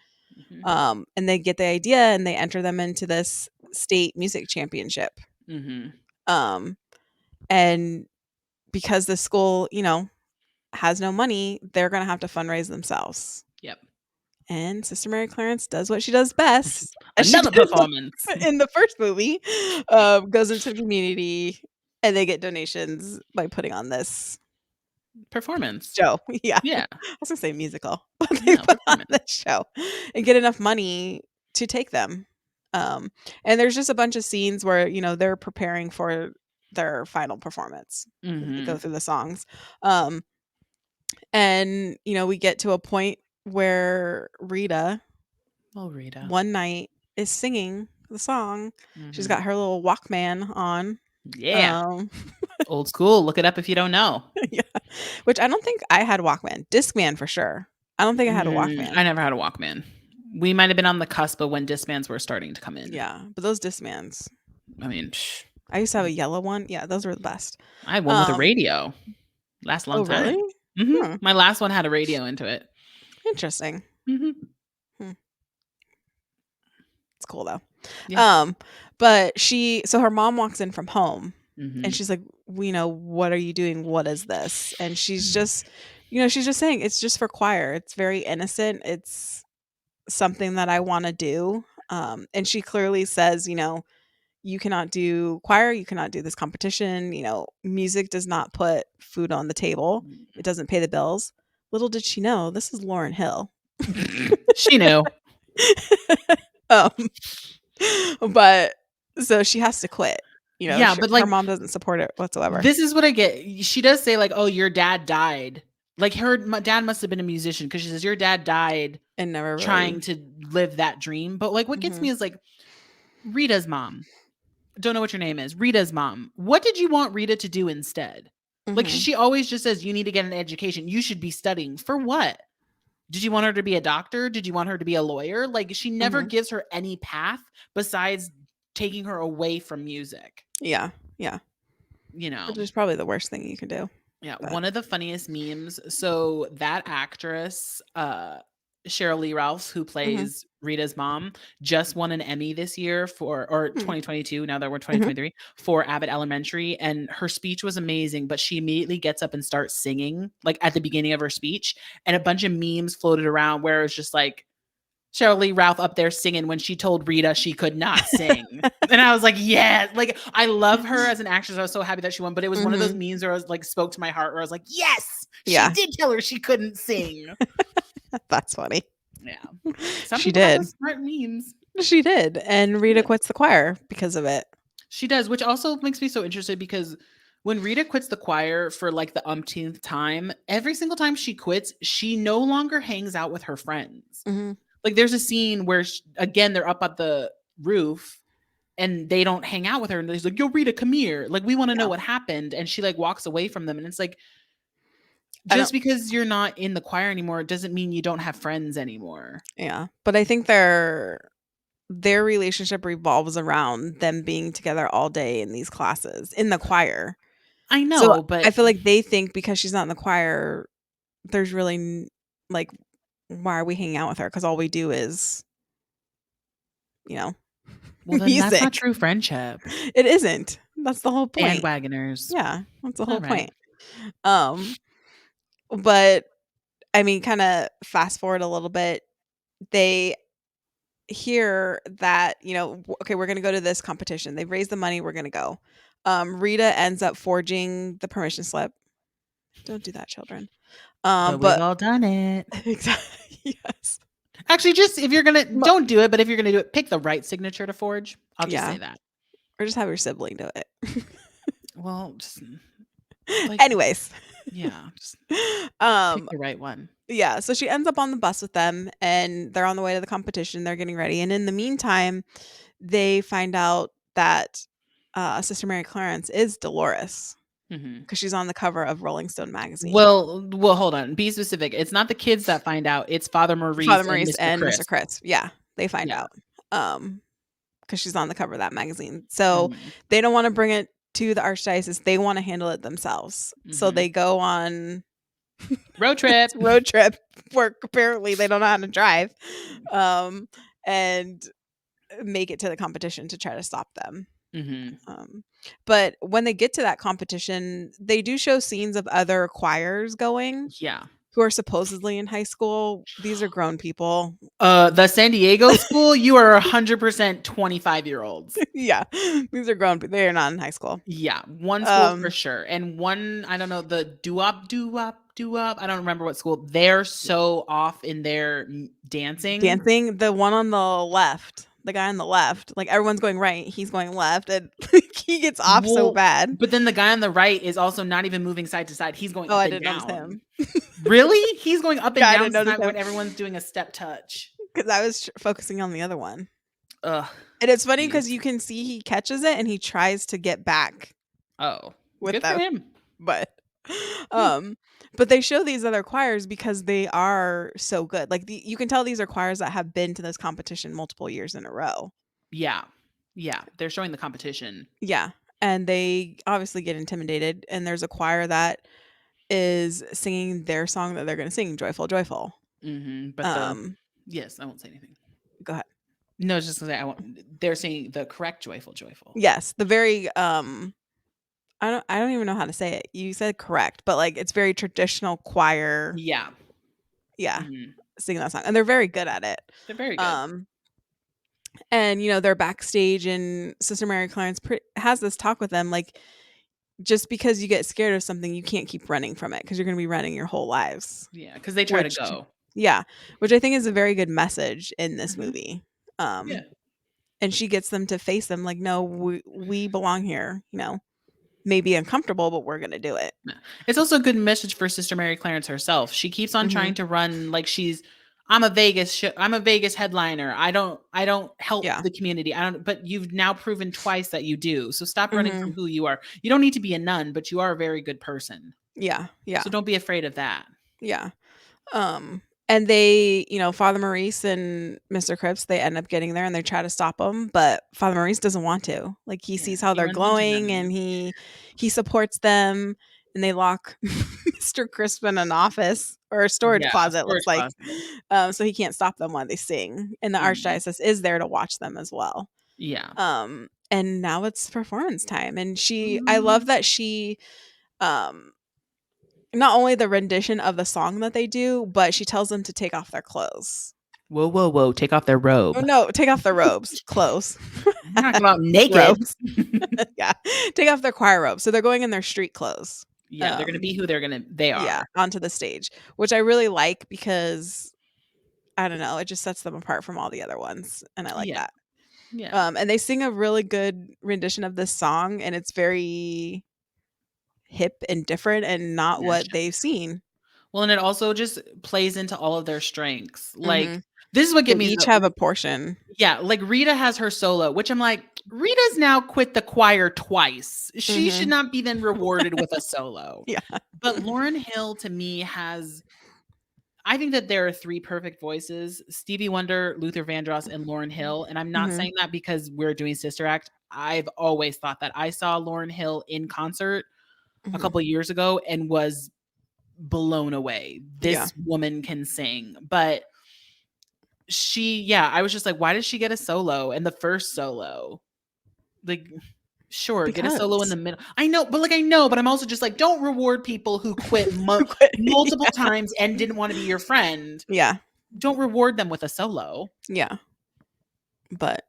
Hmm. And they get the idea and they enter them into this state music championship. Hmm. Um, and because the school, has no money, they're gonna have to fundraise themselves. Yep. And Sister Mary Clarence does what she does best, as she Another did performance. in the first movie, goes into the community, and they get donations by putting on this Performance. show. Yeah, I Yeah. was gonna say musical, but they No, put on performance. this show and get enough money to take them. And there's just a bunch of scenes where, they're preparing for their final performance as they go Mhm. through the songs. Um, and, we get to a point where Rita Oh, Rita. one night is singing the song. She's got Mhm. her little Walkman on. Yeah. Um, Old school, look it up if you don't know. yeah, which I don't think I had Walkman. Discman for sure. I don't think I had a Walkman. I never had a Walkman. We might have been on the cusp of when Discmans were starting to come in. Yeah, but those Discmans. I mean, I used to have a yellow one. Yeah, those were the best. I had one with a Um, radio. Last a long oh really? time. Hmm, My last one had a radio into it. interesting. Mhm. Hmm, it's cool though. Yeah. Um, but so her mom walks in from home and Mhm. she's like, what are you doing? What is this? And she's just saying it's just for choir. It's very innocent. It's something that I want to do. And she clearly says, you cannot do choir, you cannot do this competition, music does not put food on the table. It doesn't pay the bills. Little did she know, this is Lauryn Hill. She knew. Um, but so she has to quit. Yeah, but, Her like, mom doesn't support it whatsoever this is what I get. She does say, like, "Oh, your dad died." Like, my dad must have been a musician because she says, "Your dad died and never trying really. to live that dream." But, like, what gets Mhm, me is, like, Rita's mom. Don't know what your name is. Rita's mom. What did you want Rita to do instead? Like, mhm, she always just says, "You need to get an education. You should be studying." For what? Did you want her to be a doctor? Did you want her to be a lawyer? Like, she never mhm. gives her any path besides taking her away from music, Yeah, yeah. you know? Which is probably the worst thing you can do, Yeah, but one of the funniest memes. So that actress, Cheryl Lee Ralphs, who mhm, plays Rita's mom, just won an Emmy this year or hmm, 2022. Now that we're mhm. 2023 for Abbott Elementary, and her speech was amazing. But she immediately gets up and starts singing, like at the beginning of her speech, and a bunch of memes floated around where it was just like Cheryl Lee Ralph up there singing when she told Rita she could not sing. And I was like, yeah, like I love her as an actress. I was so happy that she won, but it was one of those Mhm. memes where I was like spoke to my heart where I was like, yes, she Yeah, did tell her she couldn't sing. that's funny. Yeah. Some She people have did. those smart memes. She did, and She Rita did. quits the choir because of it. She does, which also makes me so interested because when Rita quits the choir for like the umpteenth time, every single time she quits, she no longer hangs out with her friends. Mhm. Like there's a scene where again they're up at the roof and they don't hang out with her and he's like, "Yo, Rita, come here, like we want to know Yeah. what happened," and she like walks away from them and it's like I don't just because you're not in the choir anymore doesn't mean you don't have friends anymore. Yeah, but I think their relationship revolves around them being together all day in these classes, in the choir. I So, know, I but feel like they think because she's not in the choir, there's really like, why are we hanging out with her? Because all we do is, you know, well then that's not music. true friendship. It isn't. That's the whole point. Bandwagoners. Yeah, that's the All whole right. point. Um, but I mean, kinda fast forward a little bit, they hear that, okay, we're gonna go to this competition. They've raised the money, we're gonna go. Rita ends up forging the permission slip. Don't do that, children. But we've But all done it. exactly, yes. Actually, just if you're gonna Mo don't do it, but if you're gonna do it, pick the right signature to forge. I'll just Yeah, say that. or just have your sibling do it. Well, just like Anyways, yeah, just pick um, the right one. yeah, so she ends up on the bus with them, and they're on the way to the competition, they're getting ready, and in the meantime, they find out that, Sister Mary Clarence is Dolores Mhm. because she's on the cover of Rolling Stone magazine. Well, hold on. Be specific. It's not the kids that find out. It's Father Father Maurice and Maurice Mr. and Mr. Chris. Kritz, yeah, they find Yeah. out, because she's on the cover of that magazine. So, Mhm. they don't wanna bring it to the archdiocese, they wanna handle it themselves. So, Mhm. they go on Road this trip. road trip where apparently they don't know how to drive, um, and make it to the competition to try to stop them. Mhm. Um, but when they get to that competition, they do show scenes of other choirs going Yeah. who are supposedly in high school. These are grown people. The San Diego school, you are 100% 25-year-olds. Yeah, these are they are not in high school. Yeah, one school for Um, sure, and one I don't know, the doo-wop. I don't remember what school. They're so off in their dancing. Dancing, the one on the left, the guy on the left, like everyone's going right, he's going left, and like, he gets off so Well, bad. but then the guy on the right is also not even moving side to side. He's going Oh, up I and didn't notice down. him. Really? He's going up and Yeah, I down didn't to notice side him when everyone's doing a step touch. because I was focusing on the other one. Ugh. And it's funny Jeez. because you can see he catches it and he tries to get back Oh, with good for them, him. but, Hmm. um, but they show these other choirs because they are so good. Like, you can tell these are choirs that have been to this competition multiple years in a row. Yeah. Yeah, they're showing the competition. Yeah, and they obviously get intimidated, and there's a choir that is singing their song that they're gonna sing, "Joyful, Joyful." But the Um, yes, I won't say anything. Go ahead. No, it's just 'cause I won't they're saying the correct joyful, joyful. Yes, the very, I don't even know how to say it. You said correct, but, like, it's very traditional choir, Yeah. yeah, Mhm. singing that song, and they're very good at it. They're very good. Um, And, they're backstage, and Sister Mary Clarence has this talk with them, like, just because you get scared of something, you can't keep running from it because you're going to be running your whole lives. Yeah, because they try to Which, go. yeah, which I think is a very good message in this Mhm. movie. Yeah. And she gets them to face them like, no, we belong here. Maybe uncomfortable, but we're going to do it. Yeah. It's also a good message for Sister Mary Clarence herself. She keeps on Hmm. trying to run like I'm a Vegas headliner. I don't help Yeah. the community. I don't but you've now proven twice that you do. So stop running Hmm. from who you are. You don't need to be a nun, but you are a very good person. Yeah. Yeah. So don't be afraid of that. Yeah. And they, Father Maurice and Mr. Cripps, they end up getting there and they try to stop them, but Father Maurice doesn't want to. Like, he Yeah, sees how he they're runs into glowing, them. and he supports them, and they lock Mr. Crisp in an office or a storage Yeah, a closet, storage looks like. closet. So he can't stop them while they sing. And the Mm, archdiocese is there to watch them as well. yeah. And now it's performance time. And I love Mhm. that she um not only the rendition of the song that they do, but she tells them to take off their clothes. Whoa, whoa, whoa, take off their Oh, robe. no, take off their robes. Clothes. You're not going out naked. Robes. Yeah. Take off their choir robes. So they're going in their street clothes. Yeah, they're gonna be who they Yeah, are. onto the stage, which I really like because, I don't know, it just sets them apart from all the other ones, and I like Yeah, that. yeah. And they sing a really good rendition of this song, and it's very hip and different and not Yeah, what they've seen. well, and it also just plays into all of their strengths. Like, Mhm. this is what They get me each have a portion. yeah, like Rita has her solo, which I'm like, Rita's now quit the choir twice. She should Mhm. not be then rewarded with a solo. Yeah. But Lauren Hill to me has I think that there are 3 perfect voices: Stevie Wonder, Luther Vandross, and Lauren Hill, and I'm not Mhm. saying that because we're doing Sister Act. I've always thought that. I saw Lauren Hill in concert a Mhm. couple years ago and was blown away. Yeah. This woman can sing. But yeah, I was just like, why did she get a solo and the first solo? Like, sure, get a solo in Because the middle. I know, but I'm also just like, don't reward people who quit multiple Yeah. times and didn't want to be your friend. Yeah. Don't reward them with a solo. Yeah. But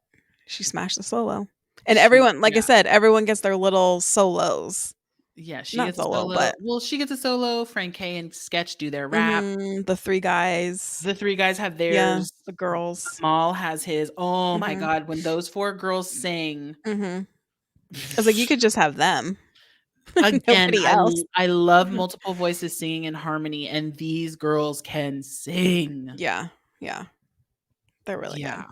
she smashed the solo. And everyone, like I Yeah. said, everyone gets their little solos. Yeah, she Not gets a solo, solo. but Well, she gets a solo. Frank K and Sketch do their rap. the 3 guys. The 3 guys have Yeah, theirs. the girls. Maul has his. Oh my Mhm. god, when those 4 girls sing. Mhm. I was like, you could just have them. Again, Nobody else. I love multiple voices singing in harmony, and these girls can sing. Yeah. Yeah. They're really Yeah. good.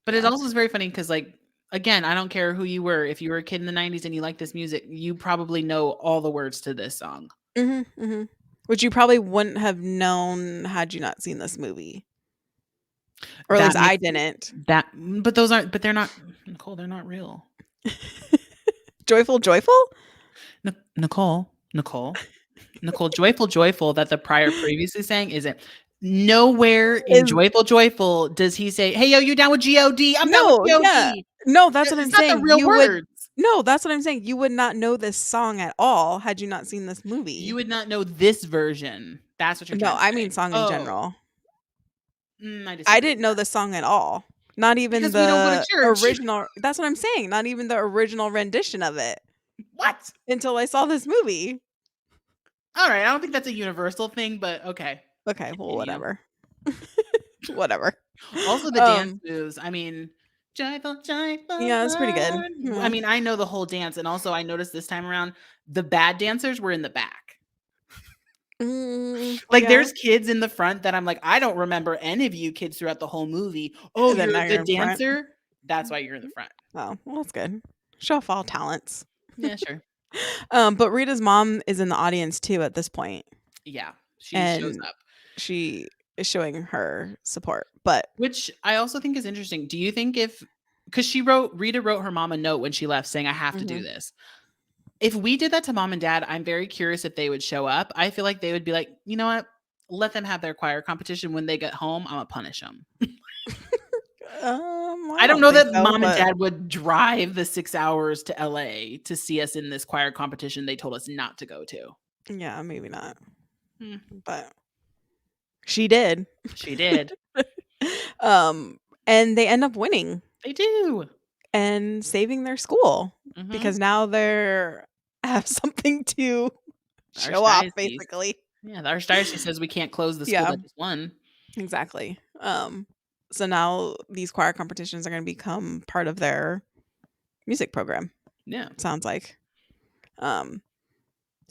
But it Yeah. also is very funny because, like, again, I don't care who you were. If you were a kid in the 90s and you like this music, you probably know all the words to this song. Mhm. Mhm. Which you probably wouldn't have known had you not seen this movie. Or at That least I makes didn't. but those aren't, but they're not, Nicole, they're not real. Joyful, joyful? Nicole, joyful, joyful that the prior previously sang isn't. Nowhere in Is joyful, joyful does he say, "Hey, yo, you down with God? I'm down with No, yeah. God." No, that's what I'm It's not the saying. real words. No, that's what I'm saying. You would not know this song at all had you not seen this You movie. would not know this version. That's what you're No, trying to I mean say. song in Oh, general. I I disagree with didn't know that. this song at all. Not even Because we don't go to the church. original. That's what I'm saying. Not even the original rendition of it What? until I saw this movie. Alright, I don't think that's a universal thing, but okay. Okay, well, Continue. whatever. Whatever. Also, the dance Um, moves, I mean, joyful, joyful yeah, it's pretty good. Lord. I Yeah. mean, I know the whole dance, and also I noticed this time around, the bad dancers were in the back. Like, Yeah. there's kids in the front that I'm like, "I don't remember any of you kids throughout the whole movie. Oh, And then you're now a you're good in front. dancer? That's why you're in the front." Oh, well, that's good. Show off all talents. Yeah, sure. But Rita's mom is in the audience too at this point, Yeah, she shows and up, she is showing her support. But which I also think is interesting. Do you think if because Rita wrote her mom a note when she left saying, "I have to do mhm. this." If we did that to mom and dad, I'm very curious if they would show up. I feel like they would be like, "You know what? Let them have their choir competition. When they get home, Imma punish them." I I don't don't know think that so, mom and but dad would drive the 6 hours to LA to see us in this choir competition they told us not to go to. yeah, maybe not. Hmm, But she did. she did. Um, and they end up winning. They do. and saving their school Mhm. because now they're have something to The show off, archdiocese. basically. Yeah, the archdiocese says we can't close the school Yeah, that just won. exactly. So now these choir competitions are going to become part of their music program. Yeah. Sounds like. Um,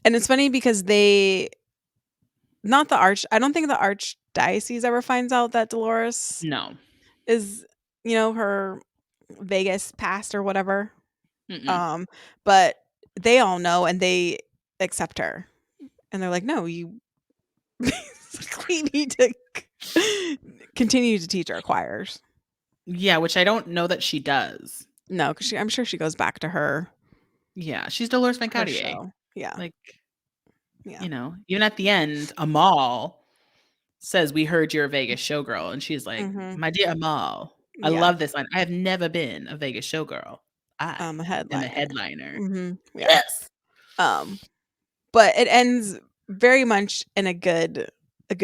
and it's funny because they not the arch. I don't think the archdiocese ever finds out that Dolores No. is, her Vegas past or whatever. Mm-mm. Um, but they all know and they accept her. And they're like, "No, you basically need to continue to teach our choirs." Yeah, which I don't know that she does. No, because I'm sure she goes back to Yeah, she's Dolores Van her Cartier. show. Yeah, Like, yeah. even at the end, Amal says, "We heard you're a Vegas showgirl," and she's like, Mhm. "My dear Amal, I Yeah. love this line. I have never been a Vegas showgirl. I A am a headliner. headliner." Mhm. Yeah. Yes. Um, but it ends very much in a good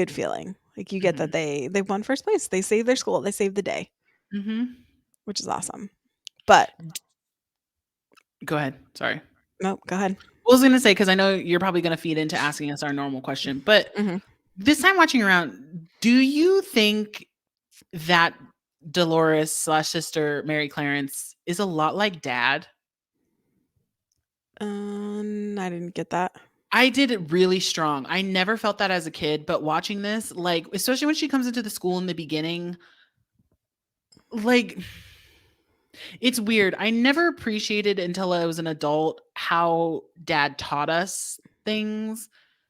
feeling. Like, you get that Mhm. they won first place. They saved their school. They saved the day, Mhm. which is awesome. But Go ahead. Sorry. no, go ahead. I was gonna say, because I know you're probably gonna feed into asking us our normal question, but Mhm. this time watching around, do you think that Dolores/sister Mary Clarence is a lot like Dad? I didn't get that. I did it really strong. I never felt that as a kid, but watching this, like, especially when she comes into the school in the beginning, like, it's weird. I never appreciated until I was an adult how Dad taught us things.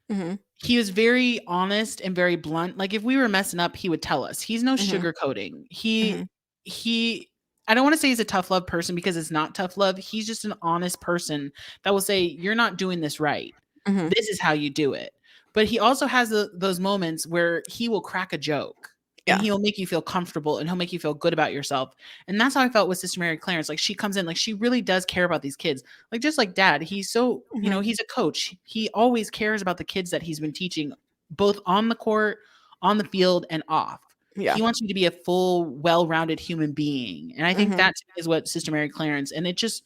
Mhm. He was very honest and very blunt. Like, if we were messing up, he would tell us. He's no Mhm. sugarcoating. Mhm. He I don't wanna say he's a tough love person because it's not tough love. He's just an honest person that will say, "You're not doing this right. Mhm. This is how you do it." But he also has those moments where he will crack a joke, and Yeah. he'll make you feel comfortable, and he'll make you feel good about yourself, and that's how I felt with Sister Mary Clarence. Like, she comes in, like, she really does care about these kids. Like, just like Dad, he's so Mhm. he's a coach. He always cares about the kids that he's been teaching, both on the court, on the field, and off. Yeah. He wants you to be a full, well-rounded human being, and I think Mhm. that to me is what Sister Mary Clarence, and it just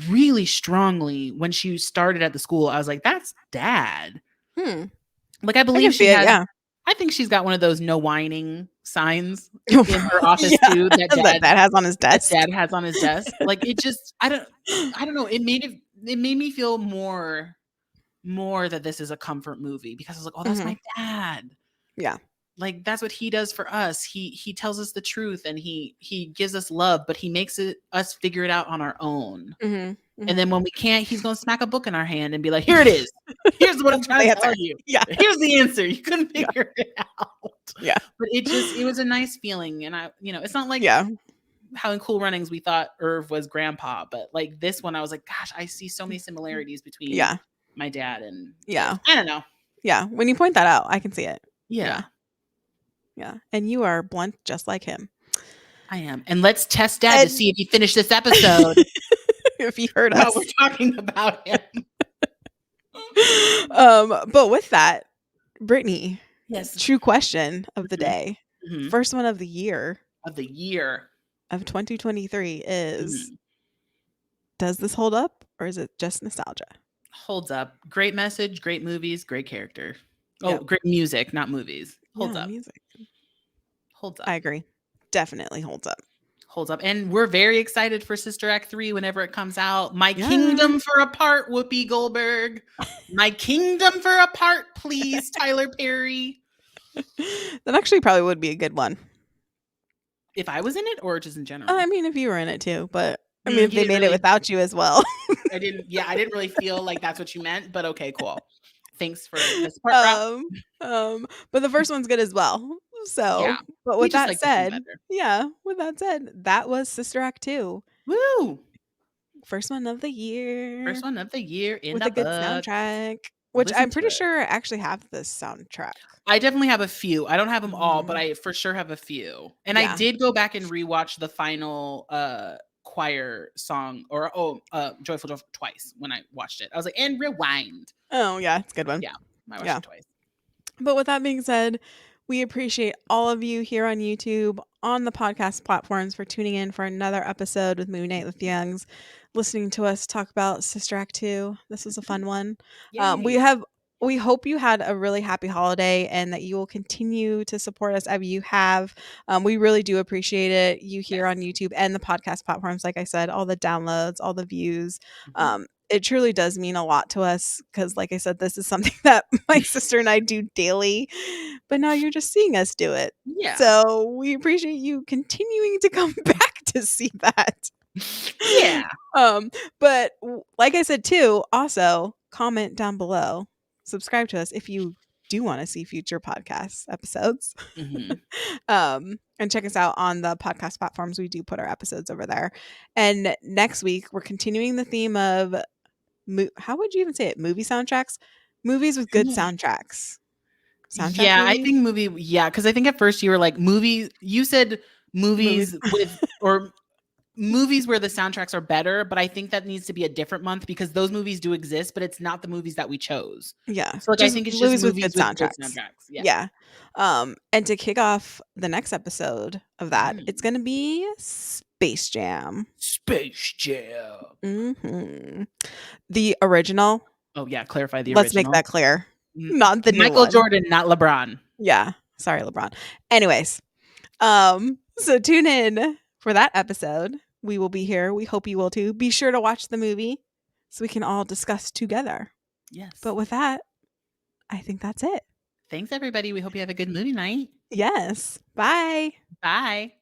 really strongly when she started at the school, I was like, "That's Dad." Hmm. Like, I I can believe see she it, has yeah. I think she's got one of those no whining signs in her office Yeah, too that has on his that desk. Dad has on his desk. Like, it just I don't know, it made me feel more that this is a comfort movie because I was like, "Oh, that's Mhm. my dad." Yeah. Like, that's what he does for us. He tells us the truth and he gives us love, but he makes it us figure it out on our own. Mhm. And Mhm. then when we can't, he's gonna smack a book in our hand and be like, "Here it is. Here's what I'm That's trying the to answer. tell you. Yeah. Here's the answer. You couldn't Yeah. figure it out." Yeah. But it was a nice feeling, and it's not like Yeah. how in Cool Runnings we thought Irv was grandpa, but, like, this one, I was like, "Gosh, I see so many similarities between Yeah. my dad and Irv." Yeah. I don't know. Yeah. When you point that out, I can see it. Yeah. Yeah, Yeah. And you are blunt just like him. I am. And let's test dad to And see if he finished this episode if you heard while we're us. talking about him. But with that, Brittany, Yes. true question of the Mhm, day. mhm. First one of the year Of the year. of 2023 is, Mhm. does this hold up or is it just nostalgia? Holds up. Great message, great movies, great character. Oh, Yep. great music, not movies. Holds Yeah, up. music. Holds I up. agree. Definitely holds up. Holds up. And we're very excited for Sister Act 3 whenever it comes out. My Yeah. kingdom for a part, Whoopi Goldberg. My kingdom for a part, please, Tyler Perry. That actually probably would be a good one. If I was in it or just in general? I mean, if you were in it too, but I mean, if You they didn't made it really without you as well. I didn't really feel like that's what you meant, but okay, cool. Thanks for the support, Rob. um, but the first one's good as well. Yeah. So, but We with just that like this one said, better. yeah, with that said, that was Sister Act 2. Woo! First one of the First year one of the year in with the a good books. soundtrack, which Listen I'm to pretty it. sure I actually have this soundtrack. I definitely have a few. I don't have them all, but Mhm. I for sure have a few. And I Yeah. did go back and rewatch the final choir song or Joyful Joyful twice when I watched it. I was like, and rewind. Oh, yeah, it's a good one. Yeah, I watched Yeah. it twice. But with that being said, we appreciate all of you here on YouTube, on the podcast platforms for tuning in for another episode with Movie Night with the Youngs, listening to us talk about Sister Act 2. This was a fun one. We Yay. have we hope you had a really happy holiday and that you will continue to support us as you have. We really do appreciate it. You here Yes. on YouTube and the podcast platforms, like I said, all the downloads, all the views. Mhm. It truly does mean a lot to us because, like I said, this is something that my sister and I do daily, but now you're just seeing us do it. Yeah. So we appreciate you continuing to come back to see that. Yeah. But like I said too, also comment down below, subscribe to us if you do want to see future podcast episodes. Mhm. And check us out on the podcast platforms. We do put our episodes over there. And next week we're continuing the theme of how would you even say it? Movie soundtracks, movies with good Yeah. soundtracks, soundtrack Yeah, I movies, think because I think at first you were like, you said movies. movies with or movies where the soundtracks are better, but I think that needs to be a different month because those movies do exist, but it's not the movies that we chose. Yeah, So, like, I just think it's just movies with movies good with good soundtracks. soundtracks. Yeah. Yeah. And to kick off the next episode of that, it's Mm. gonna be Space Jam. Space Jam. Mhm. The original. Oh, yeah, clarify the Let's make original. that clear. Mm, Not the new Michael one. Jordan, not LeBron. Yeah. Sorry, LeBron. Anyways, so tune in for that episode. We will be here. We hope you will too. Be sure to watch the movie so we can all discuss together. Yes. But with that, I think that's it. Thanks, everybody. We hope you have a good movie night. Yes. Bye. Bye.